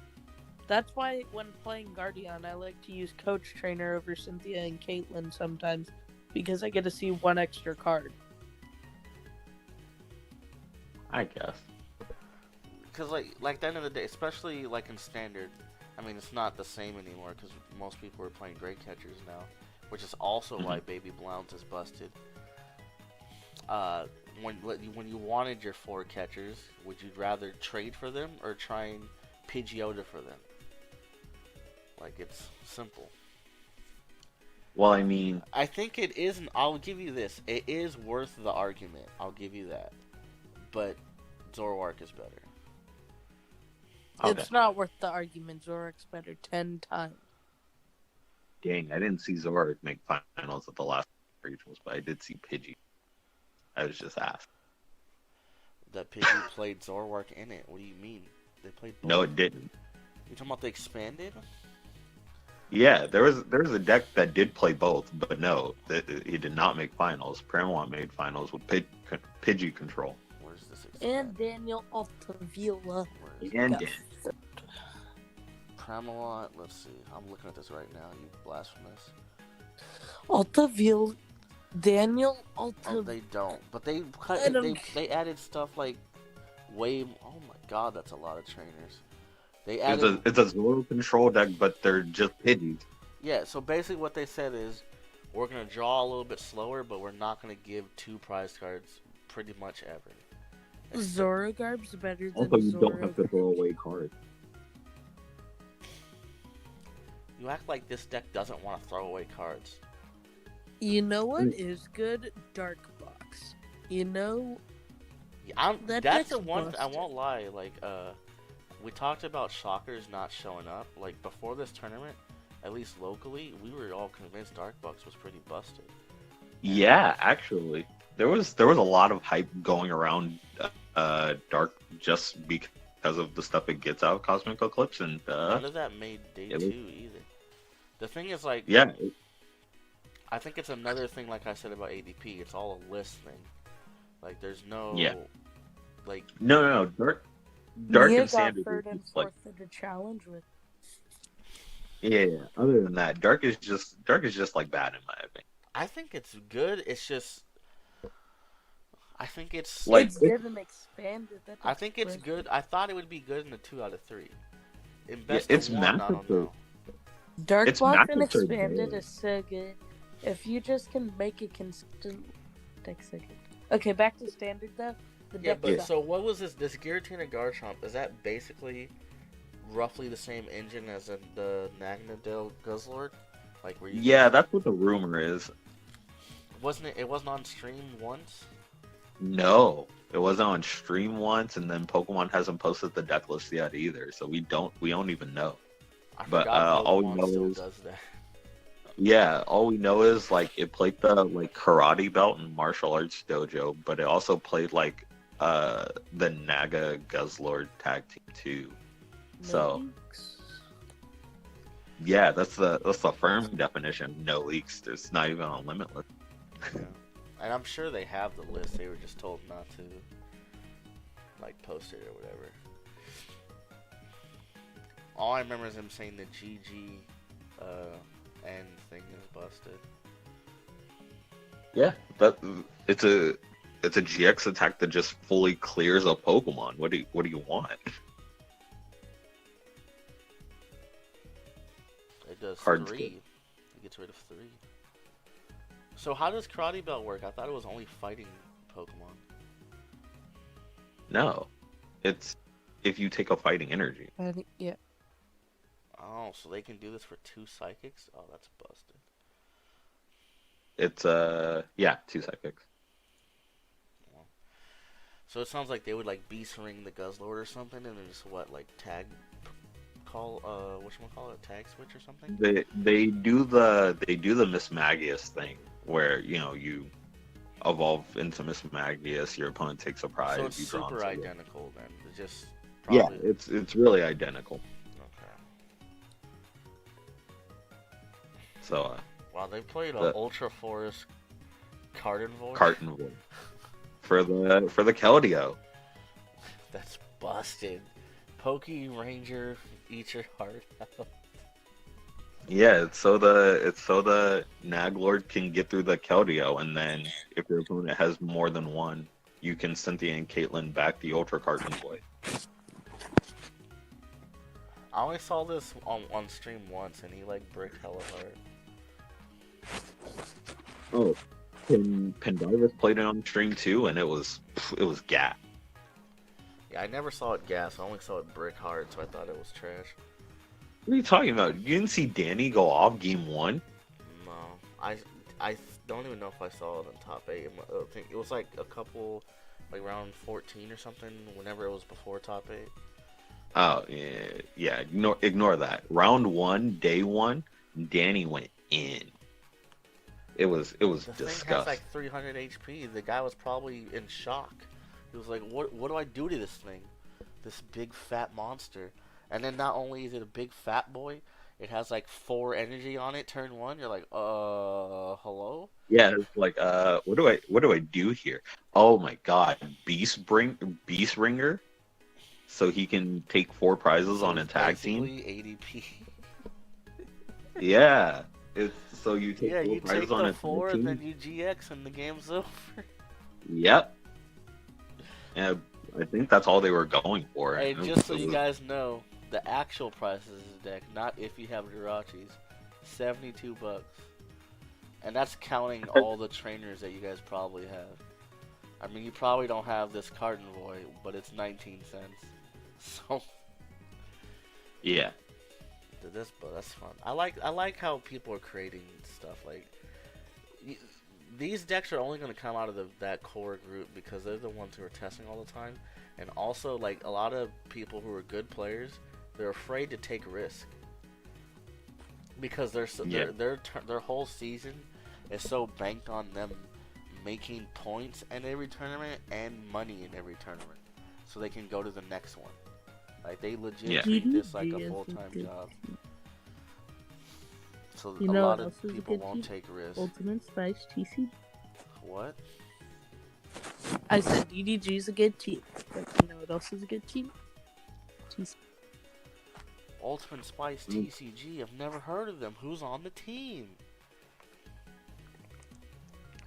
That's why when playing Guardian, I like to use Coach Trainer over Cynthia and Caitlyn sometimes, because I get to see 1 extra card. I guess. Because, like at the end of the day, especially, like, in Standard, I mean, it's not the same anymore, because most people are playing Great Catchers now, which is also why Baby Blounce is busted. When you wanted your 4 catchers, would you rather trade for them or try and Pidgeotto for them? Like, it's simple. Well, I mean, I think it is. I'll give you this. It is worth the argument. I'll give you that. But Zoroark is better. Okay. It's not worth the argument. Zoroark's better 10 times. Dang, I didn't see Zoroark make finals at the last regionals, but I did see Pidgey. I was just asked. That Pidgey played Zoroark in it. What do you mean? They played both. No, it didn't. You talking about the expanded? Yeah, there was a deck that did play both, but no, he did not make finals. Paramount made finals with Pidgey control. Where's this expanded? And Daniel Altavilla. And Pramelot, let's see. I'm looking at this right now, you blasphemous. Altavilla. Daniel Oh, Altavilla. they don't. But they added stuff like way. Oh my god, that's a lot of trainers. They added. It's a Zoro control deck, but they're just Pidgeys. Yeah, so basically what they said is we're gonna draw a little bit slower, but we're not gonna give 2 prize cards pretty much ever. Zorogarb's better than Also, you don't have to Zoroark. throw away cards. You act like this deck doesn't want to throw away cards. You know what is good? Dark Box. You know, Yeah, That that's deck's the one. I busted. won't lie. Like, we talked about shockers not showing up. Like before this tournament, at least locally, we were all convinced Darkbox was pretty busted. Yeah, actually, there was a lot of hype going around Dark just because of the stuff it gets out of Cosmic Eclipse, and None of that made day it 2 was- either. The thing is, like, yeah, I think it's another thing, like I said about ADP. It's all a list thing. Like, there's no, Yeah. like, no, Dark Mia and got Standard third is and like, fourth in the challenge with. yeah. Other than that, Dark is just like bad in my opinion. I think it's good. It's just, I think it's Like, It's good and expanded. I think it's good. I thought it would be good in a 2 out of 3. In Yeah, best it's of 1, I massive don't for- know. Dark It's Box and massive to expanded do. is so good. If you just can make it consistent, deck's so good. Okay, back to standard though. The Yeah, deck but sucks. so what was this? This Giratina Garchomp, is that basically roughly the same engine as in the Naganadel Guzzlord? Like, were you? Yeah, that's what the rumor is. Wasn't it? It wasn't on stream once. No, it wasn't on stream once, and then Pokemon hasn't posted the deck list yet either, so we don't even know. I But, forgot all we Pokemon know still is- does that. Yeah, all we know is like it played the like karate belt and martial arts dojo, but it also played like the Naga Guzzlord tag team too. So Leaks. yeah, that's the firm definition. No leaks. There's not even a limitless. Yeah. And I'm sure they have the list. They were just told not to, like, post it or whatever. All I remember is him saying the GG N thing is busted. Yeah, it's a GX attack that just fully clears a Pokemon. What do you want? It does Hard 3. skill. It gets rid of 3. So how does Karate Belt work? I thought it was only fighting Pokemon. No, it's if you take a fighting energy. Yeah. Oh, so they can do this for 2 Psychics? Oh, that's busted. It's yeah, 2 psychics. So it sounds like they would like Beast Ring the Guzzlord or something, and then just what, like tag call whatchamacallit, tag switch or something? They do the Miss Magius thing where you evolve into Miss Magius, your opponent takes a prize. So it's you draw super into it. identical then. It's just Yeah, probably... it's really identical. Okay. So Wow, they played the- a Ultra Forest Cardenvoid. Cartonville for the Keldeo. That's busted. Pokey Ranger, eat your heart out. Yeah, it's so the Naglord can get through the Keldeo, and then if your opponent has more than one, you can Cynthia and Caitlyn back the Ultra Cartonvoid. I only saw this on stream once, and he like bricked hella hard. Oh, Pendarvis played it on stream too, and it was gat. Yeah, I never saw it gas. I only saw it brick hard, so I thought it was trash. What are you talking about? You didn't see Danny go off game 1? No, I don't even know if I saw it in top 8. I think it was like a couple, like round 14 or something. Whenever it was before top 8. Oh yeah. Ignore that. Round 1, day 1, Danny went in. It was The disgusting. thing has like 300 HP. The guy was probably in shock. He was like, "What do I do to this thing? This big fat monster." And then not only is it a big fat boy, it has like 4 energy on it. Turn 1, you're like, hello? Yeah, it's like what do I do here? Oh my god, Beast Ringer, so he can take 4 prizes So on a it's tag team. basically ADP. Yeah, it's so you take Yeah, 4 you prizes take on the a 4 tag and team. then you GX and the game's over. Yep. And I think that's all they were going for. Hey, It just so was- you guys know, the actual price of this deck, not if you have Jirachis, $72. And that's counting all the trainers that you guys probably have. I mean, you probably don't have this Cardenvoid, but it's 19 cents. So, yeah. but that's fun. I like how people are creating stuff like these decks are only going to come out of that core group because they're the ones who are testing all the time, and also like a lot of people who are good players, they're afraid to take risk because their whole season is so banked on them making points in every tournament and money in every tournament, so they can go to the next one. Like they legit treat this like a full-time job. So a lot of people won't take risks. Ultimate Spice TC. What? I said DDG is a good team. But you know what else is a good team? TC. Ultimate Spice TCG. I've never heard of them. Who's on the team?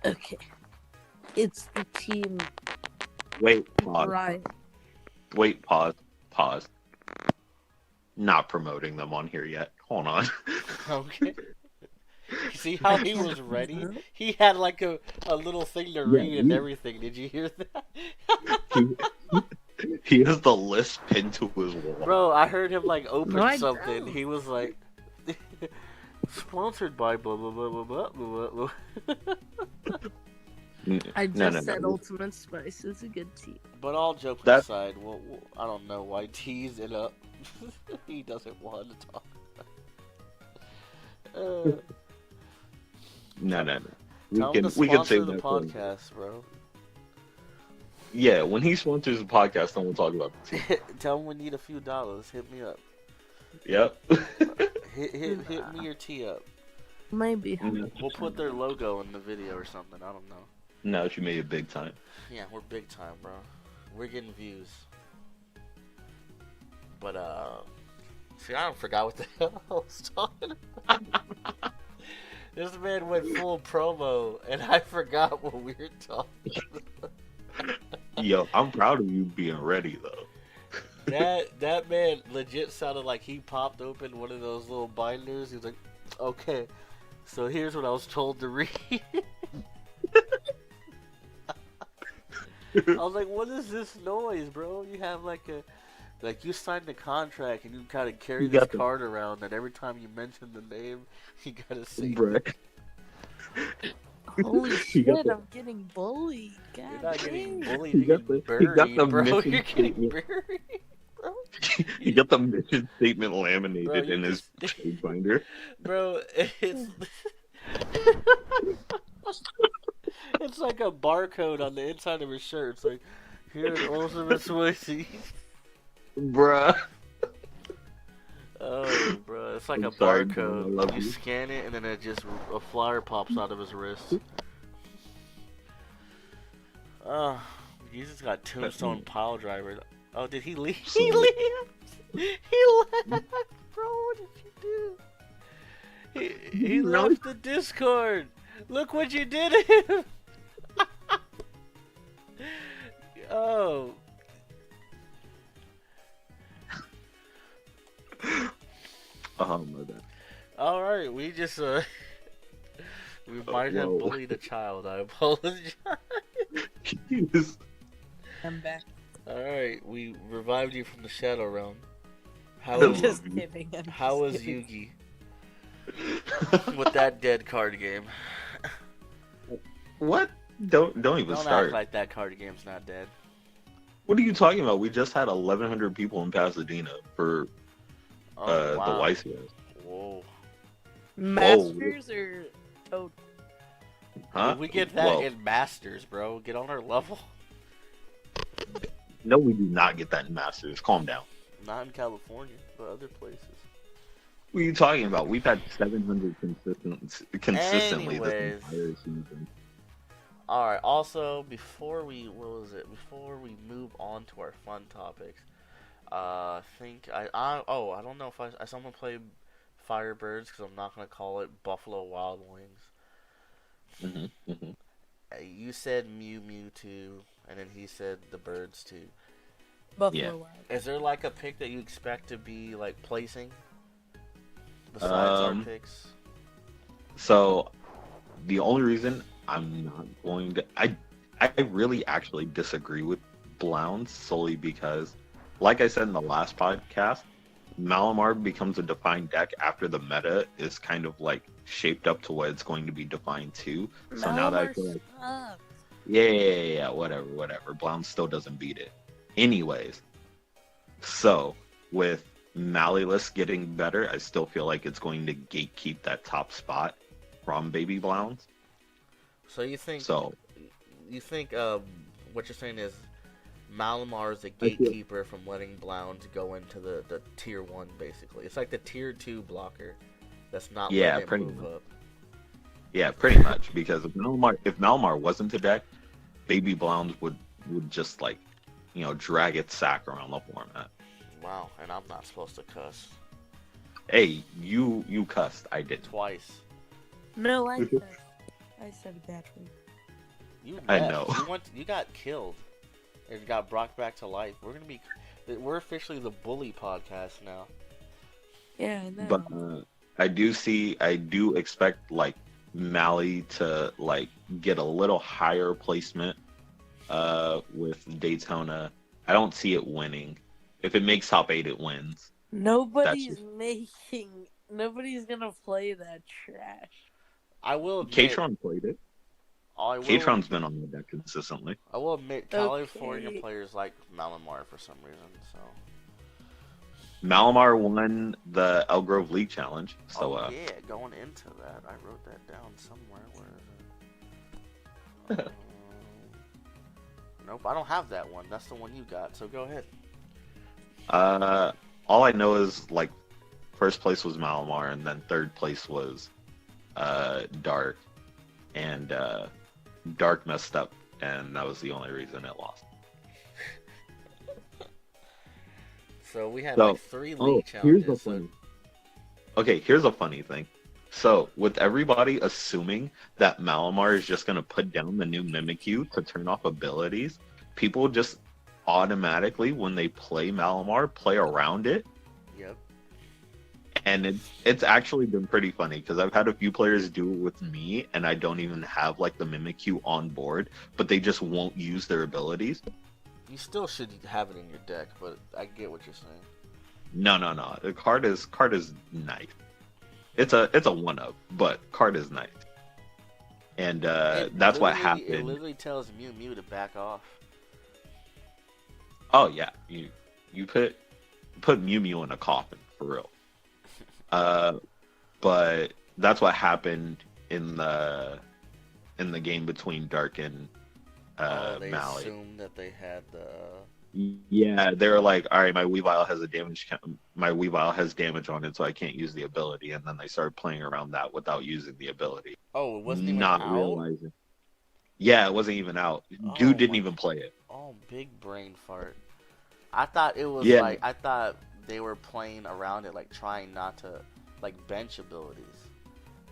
Okay. It's the team Wait, pause. Ryan. Wait, pause. Not promoting them on here yet. Hold on. Okay. See how he was ready? He had like a little thing to read and everything. Did you hear that? He has the list pinned to his wall. Bro, I heard him like open No, I something. don't. He was like, sponsored by blah blah blah blah blah blah blah. I just said No. Ultimate Spice is a good team. But all jokes That- aside, well, I don't know why tease it up. He doesn't want to talk. No. Tell him to We can sponsor save the that for- podcast, bro. Yeah, when he sponsors the podcast, then we'll talk about the team. Tell him we need a few dollars. Hit me up. Yep. Hit me or T up. Maybe. We'll put their logo in the video or something. I don't know. No, she made it big time. Yeah, we're big time, bro. We're getting views. But See, I don't forgot what the hell I was talking about. This man went full promo, and I forgot what we were talking about. Yo, I'm proud of you being ready though. That man legit sounded like he popped open one of those little binders. He was like, "Okay, so here's what I was told to read." I was like, "What is this noise, bro? You have like you signed the contract and you kind of carry this card around that every time you mention the name, you gotta say." Bruh. Holy shit, I'm getting bullied. God You're not getting dang. bullied. You're getting buried, bro. You're getting buried, bro. He got the mission statement laminated Bro, in his trade binder. Bro, it's it's like a barcode on the inside of his shirt. It's like, here at Ultimate Swayze. Bruh. Oh, bro, it's like I'm a sorry, barcode. bro, I love You you. scan it, and then a flyer pops out of his wrist. Oh, Jesus got Tombstone Pile Driver. Oh, did he leave? He left. He left, bro. What did you do? He left the Discord. Look what you did to him. Oh. Oh my god. All right, we just we might have whoa. bullied a child. I apologize. Jeez. I'm back. All right, we revived you from the Shadow Realm. How I'm was Just kidding. I'm how was just kidding. Yugi with that dead card game? What? Don't even Don't start. act like that card game's not dead. What are you talking about? We just had 1,100 people in Pasadena for Oh, the wow. YCS. Whoa. Masters or total? Huh? We get that Well, in Masters, bro. Get on our level. no, we do not get that in Masters. Calm down. Not in California, but other places. What are you talking about? We've had 700 consistently Anyways. this entire season. All right. Also, before we move on to our fun topics, I don't know if I someone played Firebirds because I'm not gonna call it Buffalo Wild Wings. You said Mew too, and then he said the Birds too. Buffalo Yeah. Wild. Is there like a pick that you expect to be like placing besides our picks? So, the only reason I'm not going to... I really actually disagree with Blounds solely because, like I said in the last podcast, Malamar becomes a defined deck after the meta is kind of like shaped up to what it's going to be defined to. So now that I feel like... sucks. Yeah, whatever. Blounds still doesn't beat it. Anyways, so with Malilus getting better, I still feel like it's going to gatekeep that top spot from Baby Blounds. So you think? So What you're saying is Malamar is the gatekeeper from letting Blounds go into the tier 1, basically. It's like the tier 2 blocker that's not letting it pretty move much. up. Yeah, pretty much. Because if Malamar wasn't a deck, Baby Blounds would just like, drag its sack around the format. Wow, and I'm not supposed to cuss. Hey, you cussed. I did. Twice. No, I said a bad word. You I left. know. You got killed. And got brought back to life. We're officially the bully podcast now. Yeah, I know. But I do expect like Mally to like get a little higher placement with Daytona. I don't see it winning. If it makes top 8, it wins. Nobody's gonna play that trash. I will admit, Katron played it. Katron's been on the deck consistently. I will admit, California players like Malamar for some reason. So Malamar won the El Grove League Challenge. So yeah, going into that, I wrote that down somewhere. Where is it? Nope, I don't have that one. That's the one you got. So go ahead. all I know is like first place was Malamar, and then third place was Dark, and Dark messed up, and that was the only reason it lost. So we had like So, 3 oh, league here's the challenges. So funny. Okay, here's a funny thing. So, with everybody assuming that Malamar is just gonna put down the new Mimikyu to turn off abilities, people just automatically, when they play Malamar, play around it, yep. and it's actually been pretty funny because I've had a few players do it with me, and I don't even have like the Mimikyu on board, but they just won't use their abilities. You still should have it in your deck, but I get what you're saying. No. The card is nice. It's a one up, but card is nice, and that's what It happened. literally tells Mew Mew to back off. Oh yeah, you put Mew Mew in a coffin for real. Uh, but that's what happened in the game between Dark and They Mally. assumed that they had the. Yeah, they were like, all right, my Weavile has a damage. My Weavile has damage on it, so I can't use the ability. And then they started playing around that without using the ability, Oh, it wasn't even not out. realizing. Yeah, it wasn't even out. Oh Dude didn't my. even play it. Oh, big brain fart. I thought it was Yeah. like I thought they were playing around it, like trying not to like bench abilities.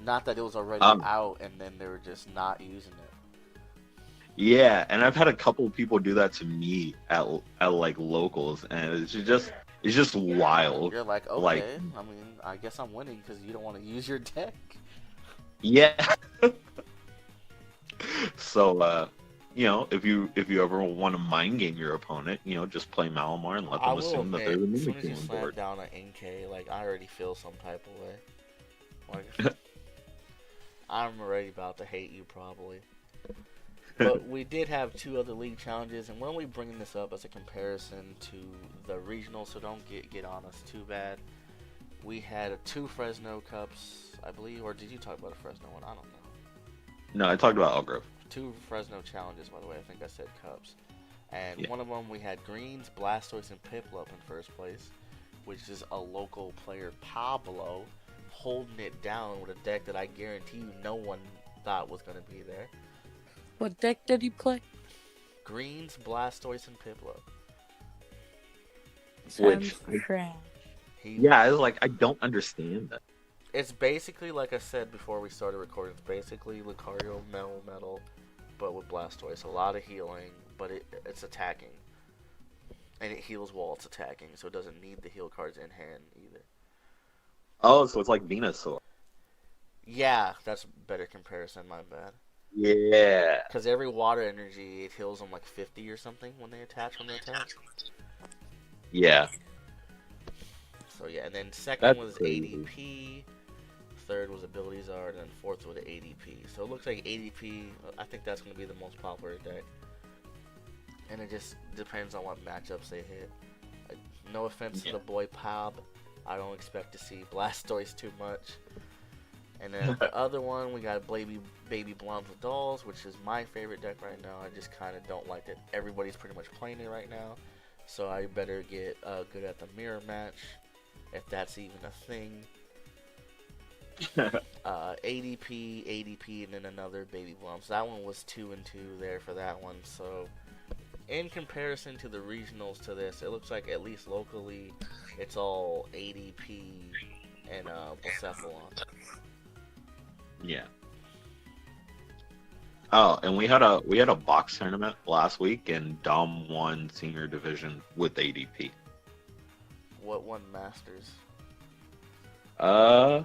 Not that it was already out, and then they were just not using it. Yeah, and I've had a couple of people do that to me at like locals, and it's just wild. You're like, okay, Like, I mean, I guess I'm winning because you don't want to use your deck. yeah. So, if you ever want to mind game your opponent, just play Malamar and let them assume that they're the as soon as Mimikyu you on slam board. down an NK, like I already feel some type of way. Like, I'm already about to hate you probably. But we did have 2 other league challenges, and we're only bringing this up as a comparison to the regional, so don't get on us too bad. We had 2 Fresno Cups, I believe, or did you talk about a Fresno one? I don't know. No, I talked about Elgrove. 2 Fresno challenges, by the way. I think I said Cups. And Yeah. one of them we had Greens, Blastoise, and Piplup in first place, which is a local player, Pablo, holding it down with a deck that I guarantee you no one thought was going to be there. What deck did he play? Greens, Blastoise, and Piplup. Sounds trash. Yeah, I was like, I don't understand that. It's basically, like I said before we started recording, it's basically Lucario Metal, but with Blastoise. A lot of healing, but it's attacking. And it heals while it's attacking, so it doesn't need the heal cards in hand either. Oh, so it's like Venusaur. Yeah, that's a better comparison, my bad. Yeah. Because every water energy, it heals them like 50 or something when they attach on the attack. Yeah. So yeah, and then second was crazy. ADP, third was Abilities Art, and then fourth was the ADP. So it looks like ADP, I think that's going to be the most popular deck. And it just depends on what matchups they hit. No offense to the boy Pab, I don't expect to see Blastoise too much. And then the other one, we got Baby Blondes with Dolls, which is my favorite deck right now. I just kind of don't like that everybody's pretty much playing it right now. So I better get good at the mirror match, if that's even a thing. ADP, and then another Baby Blondes. That one was 2 and 2 there for that one. So in comparison to the regionals to this, it looks like at least locally, it's all ADP and Blacephalon. Yeah. Oh, and we had a box tournament last week, and Dom won senior division with ADP. What won Masters? I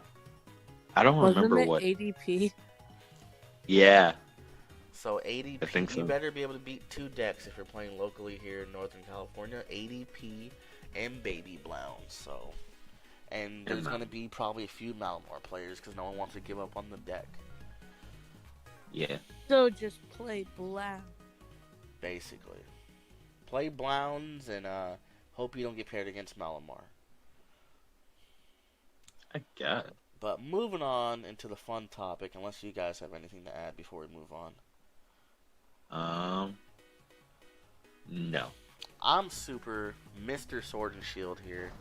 don't remember Wasn't it what. ADP? Yeah. So ADP, I think so. you better be able to beat 2 decks if you're playing locally here in Northern California. ADP and Baby Blondes. So, and there's going to be probably a few Malamar players because no one wants to give up on the deck. Yeah. So just play Blound. Basically, play Blondes and hope you don't get paired against Malamar. I got it. But moving on into the fun topic, unless you guys have anything to add before we move on. No. I'm super Mr. Sword and Shield here.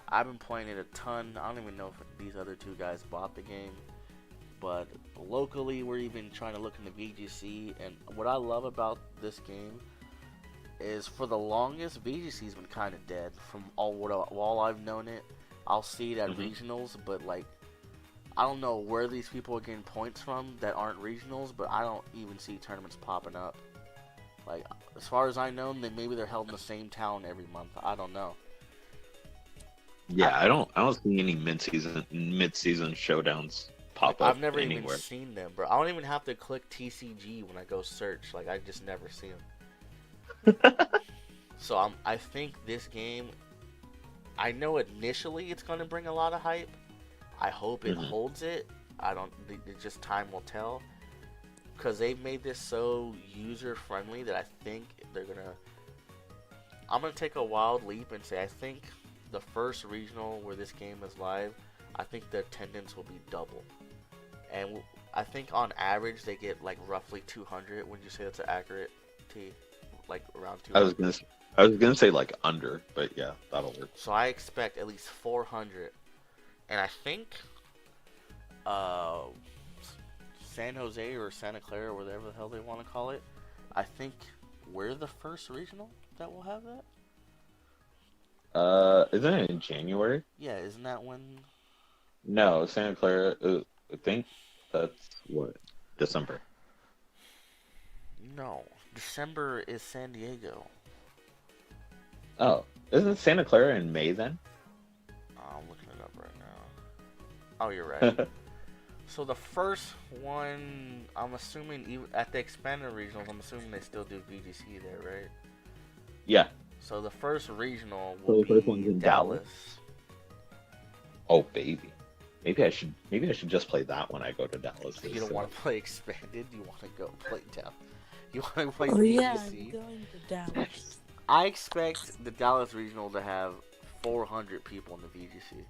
I've been playing it a ton. I don't even know if these other 2 guys bought the game. But locally, we're even trying to look into VGC. And what I love about this game is for the longest, VGC's been kind of dead. From all I've known it, I'll see it at regionals, but like, I don't know where these people are getting points from that aren't regionals, but I don't even see tournaments popping up. Like, as far as I know, maybe they're held in the same town every month. I don't know. Yeah, I don't see any mid-season showdowns pop up I've never anywhere. even seen them, bro. I don't even have to click TCG when I go search. Like, I just never see them. So I think this game, I know initially it's going to bring a lot of hype. I hope it holds it. It's just time will tell. Because they've made this so user-friendly that I think I'm going to take a wild leap and say I think the first regional where this game is live, I think the attendance will be double. And I think on average they get like roughly 200. Would you say that's accurate, T? Like around 200? I was gonna say like under, but yeah, that'll work. So I expect at least 400. And I think San Jose or Santa Clara, whatever the hell they want to call it, I think we're the first regional that will have that. Isn't it in January? Yeah, isn't that when? No, Santa Clara. I think that's what, December. No, December is San Diego. Oh, isn't Santa Clara in May then? I'm looking it up right now. Oh, you're right. So the first one, I'm assuming even at the expanded regionals, I'm assuming they still do VGC there, right? Yeah. So the first regional will be in Dallas. Oh baby, maybe I should just play that when I go to Dallas. You don't want to play expanded. You want to go play Dallas. You want to play Oh VGC. yeah, I'm going to Dallas. I expect the Dallas regional to have 400 people in the VGC.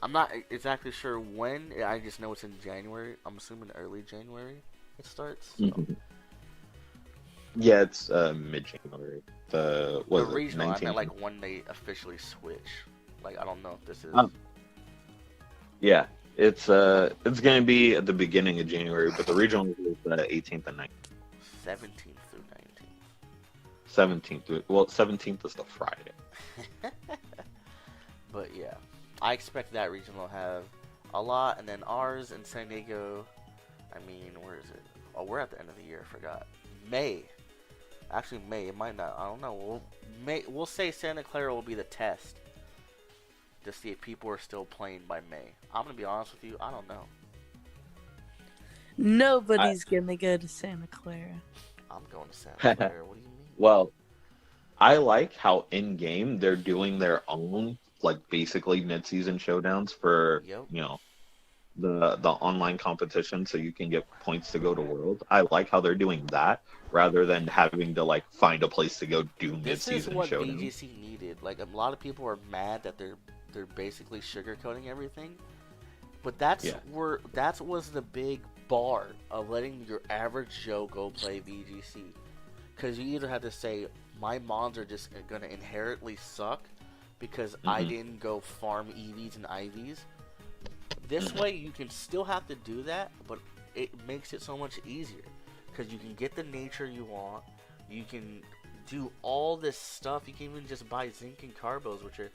I'm not exactly sure when. I just know it's in January. I'm assuming early January it starts. So. Yeah, it's mid-January. The regional, 19th? I meant like when they officially switch. Like, I don't know if this is. Yeah, it's gonna be at the beginning of January, but the regional is the 18th and 19th. 17th through 19th. 17th is the Friday. But yeah, I expect that regional will have a lot, and then ours in San Diego. I mean, where is it? Oh, we're at the end of the year. I forgot. May. Actually, May. It might not. I don't know. We'll say Santa Clara will be the test to see if people are still playing by May. I'm gonna be honest with you. I don't know. Nobody's gonna go to Santa Clara. I'm going to Santa Clara. What do you mean? Well, I like how in game they're doing their own, like, basically mid-season showdowns for the online competition, so you can get points to go to World. I like how they're doing that rather than having to like find a place to go do mid-season showdowns. This is what VGC needed. Like, a lot of people are mad that they're basically sugarcoating everything, but that was the big bar of letting your average Joe go play VGC, because you either had to say my mons are just gonna inherently suck because I didn't go farm EVs and IVs. This way you can still have to do that, but it makes it so much easier because you can get the nature you want. You can do all this stuff. You can even just buy zinc and carbos, which are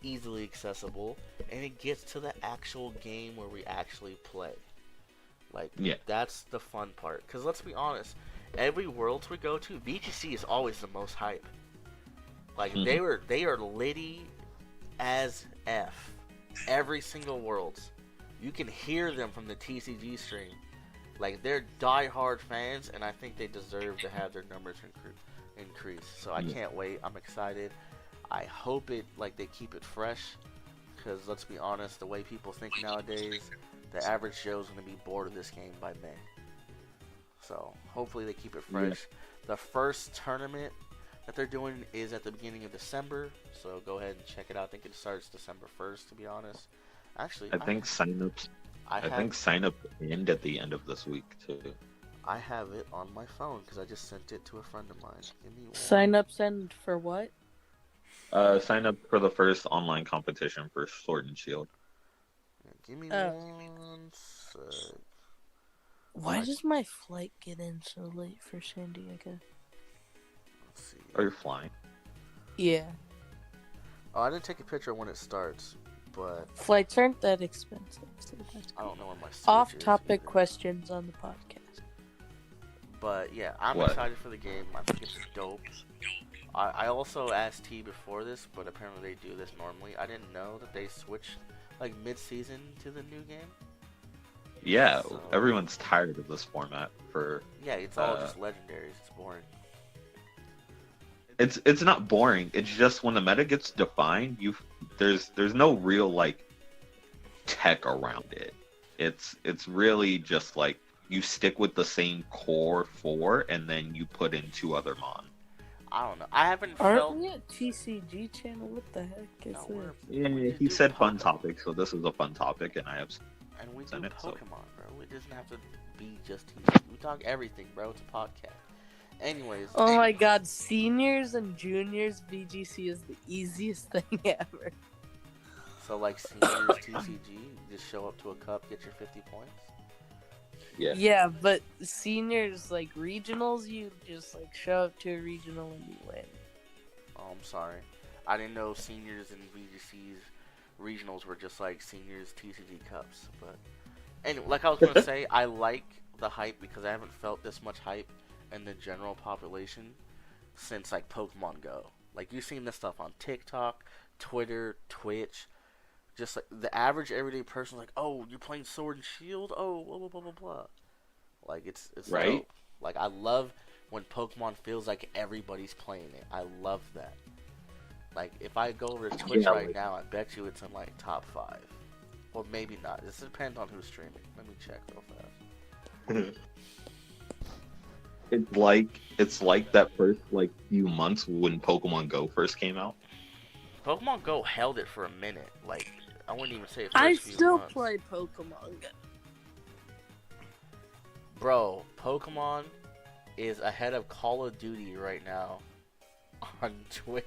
easily accessible, and it gets to the actual game where we actually play. Like, that's the fun part. Because let's be honest, every Worlds we go to, VGC is always the most hype. Like, they are litty as F. Every single Worlds. You can hear them from the TCG stream. Like, they're die-hard fans, and I think they deserve to have their numbers increase. So I can't wait. I'm excited. I hope they keep it fresh. Because let's be honest, the way people think nowadays, the average Joe's going to be bored of this game by May. So hopefully they keep it fresh. The first tournament that they're doing is at the beginning of December. So go ahead and check it out. I think it starts December 1st, to be honest. Actually, I think signups end at the end of this week too. I have it on my phone because I just sent it to a friend of mine. Give me one. Signups end for what? Sign up for the first online competition for Sword and Shield. Give me one sec. Why does my flight get in so late for San Diego? Let's see. Are you flying? Yeah. Oh, I didn't take a picture when it starts, but Flights aren't that expensive. So that's I don't know where my Switch is off-topic either. questions on the podcast. But yeah, I'm What? excited for the game. I think it's dope. I also asked T before this, but apparently they do this normally. I didn't know that they switched like mid-season to the new game. Yeah, So- everyone's tired of this format. Yeah, it's all just legendaries. It's boring. It's not boring. It's just when the meta gets defined, there's no real like tech around it. It's really just like you stick with the same core four, and then you put in two other mon. I don't know. I haven't Aren't felt. we at TCG channel? What the heck is No, this? Yeah, we just he do said fun Pokemon. topic, so this is a fun topic, and I have. And we do Send it, so- Pokemon, bro. It doesn't have to be just TCG. We talk everything, bro. It's a podcast. Anyways. Oh my god, seniors and juniors VGC is the easiest thing ever. So like seniors TCG, you just show up to a cup, get your 50 points. Yeah. Yeah, but seniors, like regionals, you just like show up to a regional and you win. Oh, I'm sorry. I didn't know seniors and VGC's regionals were just like seniors TCG cups. But anyway, like I was gonna say, I like the hype because I haven't felt this much hype in the general population since like Pokemon Go. Like you've seen this stuff on TikTok, Twitter, Twitch. Just like the average everyday person, like, oh, you're playing Sword and Shield, oh, blah blah blah blah blah. Like it's Right. dope. Like I love when Pokemon feels like everybody's playing it. I love that. Like if I go over to Twitch Yeah, right like- now, I bet you it's in like top 5. Well, maybe not. This depends on who's streaming. Let me check real fast. It's like that first like few months when Pokemon Go first came out. Pokemon Go held it for a minute. Like I wouldn't even say first I few still months. play Pokemon Go. Bro, Pokemon is ahead of Call of Duty right now on Twitch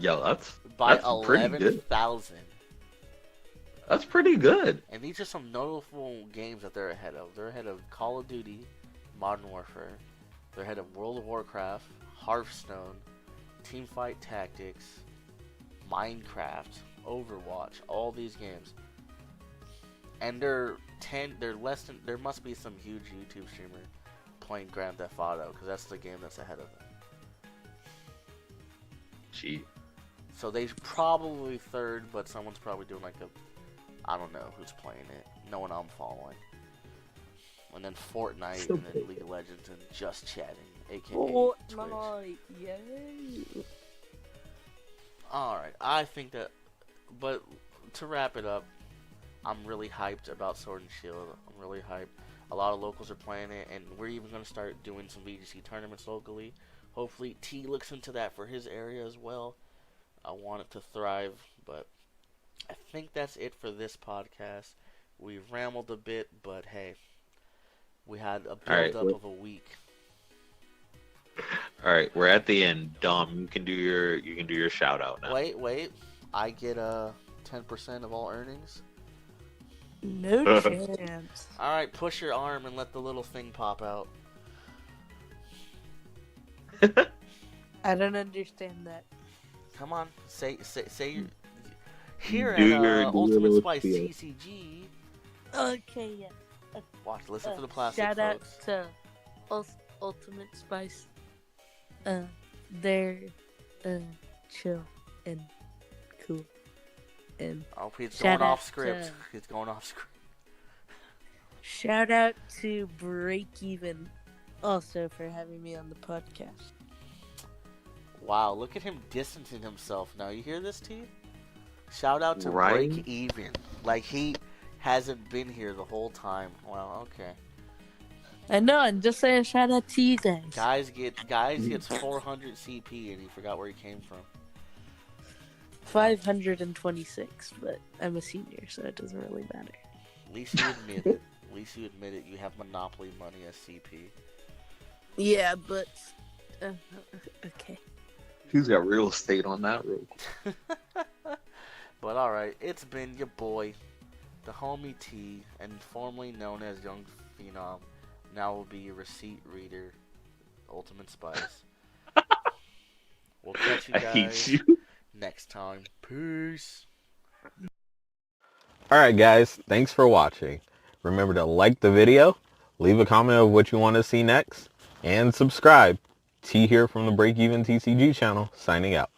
Yo, that's by That's pretty good. 11,000. that's pretty good. And these are some notable games that they're ahead of. They're ahead of Call of Duty, Modern Warfare. They're ahead of World of Warcraft, Hearthstone, Teamfight Tactics, Minecraft, Overwatch, all these games. And there must be some huge YouTube streamer playing Grand Theft Auto because that's the game that's ahead of them. Gee. So they're probably third, but someone's probably doing like I don't know who's playing it. No one I'm following. And then Fortnite, Still and then League of Legends, and Just Chatting, aka Twitch. Fortnite, yay! Alright, I think that, but to wrap it up, I'm really hyped about Sword and Shield. I'm really hyped. A lot of locals are playing it, and we're even going to start doing some VGC tournaments locally. Hopefully T looks into that for his area as well. I want it to thrive, but I think that's it for this podcast. We rambled a bit, but hey, we had a right, build up of a week. All right, we're at the end. Dom, you can do your shout out now. Wait, I get 10% of all earnings. No chance. All right, push your arm and let the little thing pop out. I don't understand that. Come on, say you here Do at your Ultimate little Spice spiel. TCG. Okay, yeah. Watch, listen to the plastic, Shout out folks. to Ultimate Spice. They're chill and cool. And Oh, he's shout going off out script. to- He's going off script. shout out to Break Even also for having me on the podcast. Wow, look at him distancing himself now. You hear this, T? Shout out to Right? Break Even. Like he hasn't been here the whole time. Wow, okay. I know, I'm just saying shout out to you guys. Guys gets 400 CP and he forgot where he came from. 526, but I'm a senior, so it doesn't really matter. At least you admit it. At least you admit it. You have Monopoly money as CP. Yeah, but okay. Who's got real estate on that road? But alright, it's been your boy, the homie T, and formerly known as Young Phenom, now will be a receipt reader Ultimate Spice. We'll catch you I hate guys you. next time. Peace. Alright guys, thanks for watching. Remember to like the video, leave a comment of what you want to see next, and subscribe. T here from the Break Even TCG channel, signing out.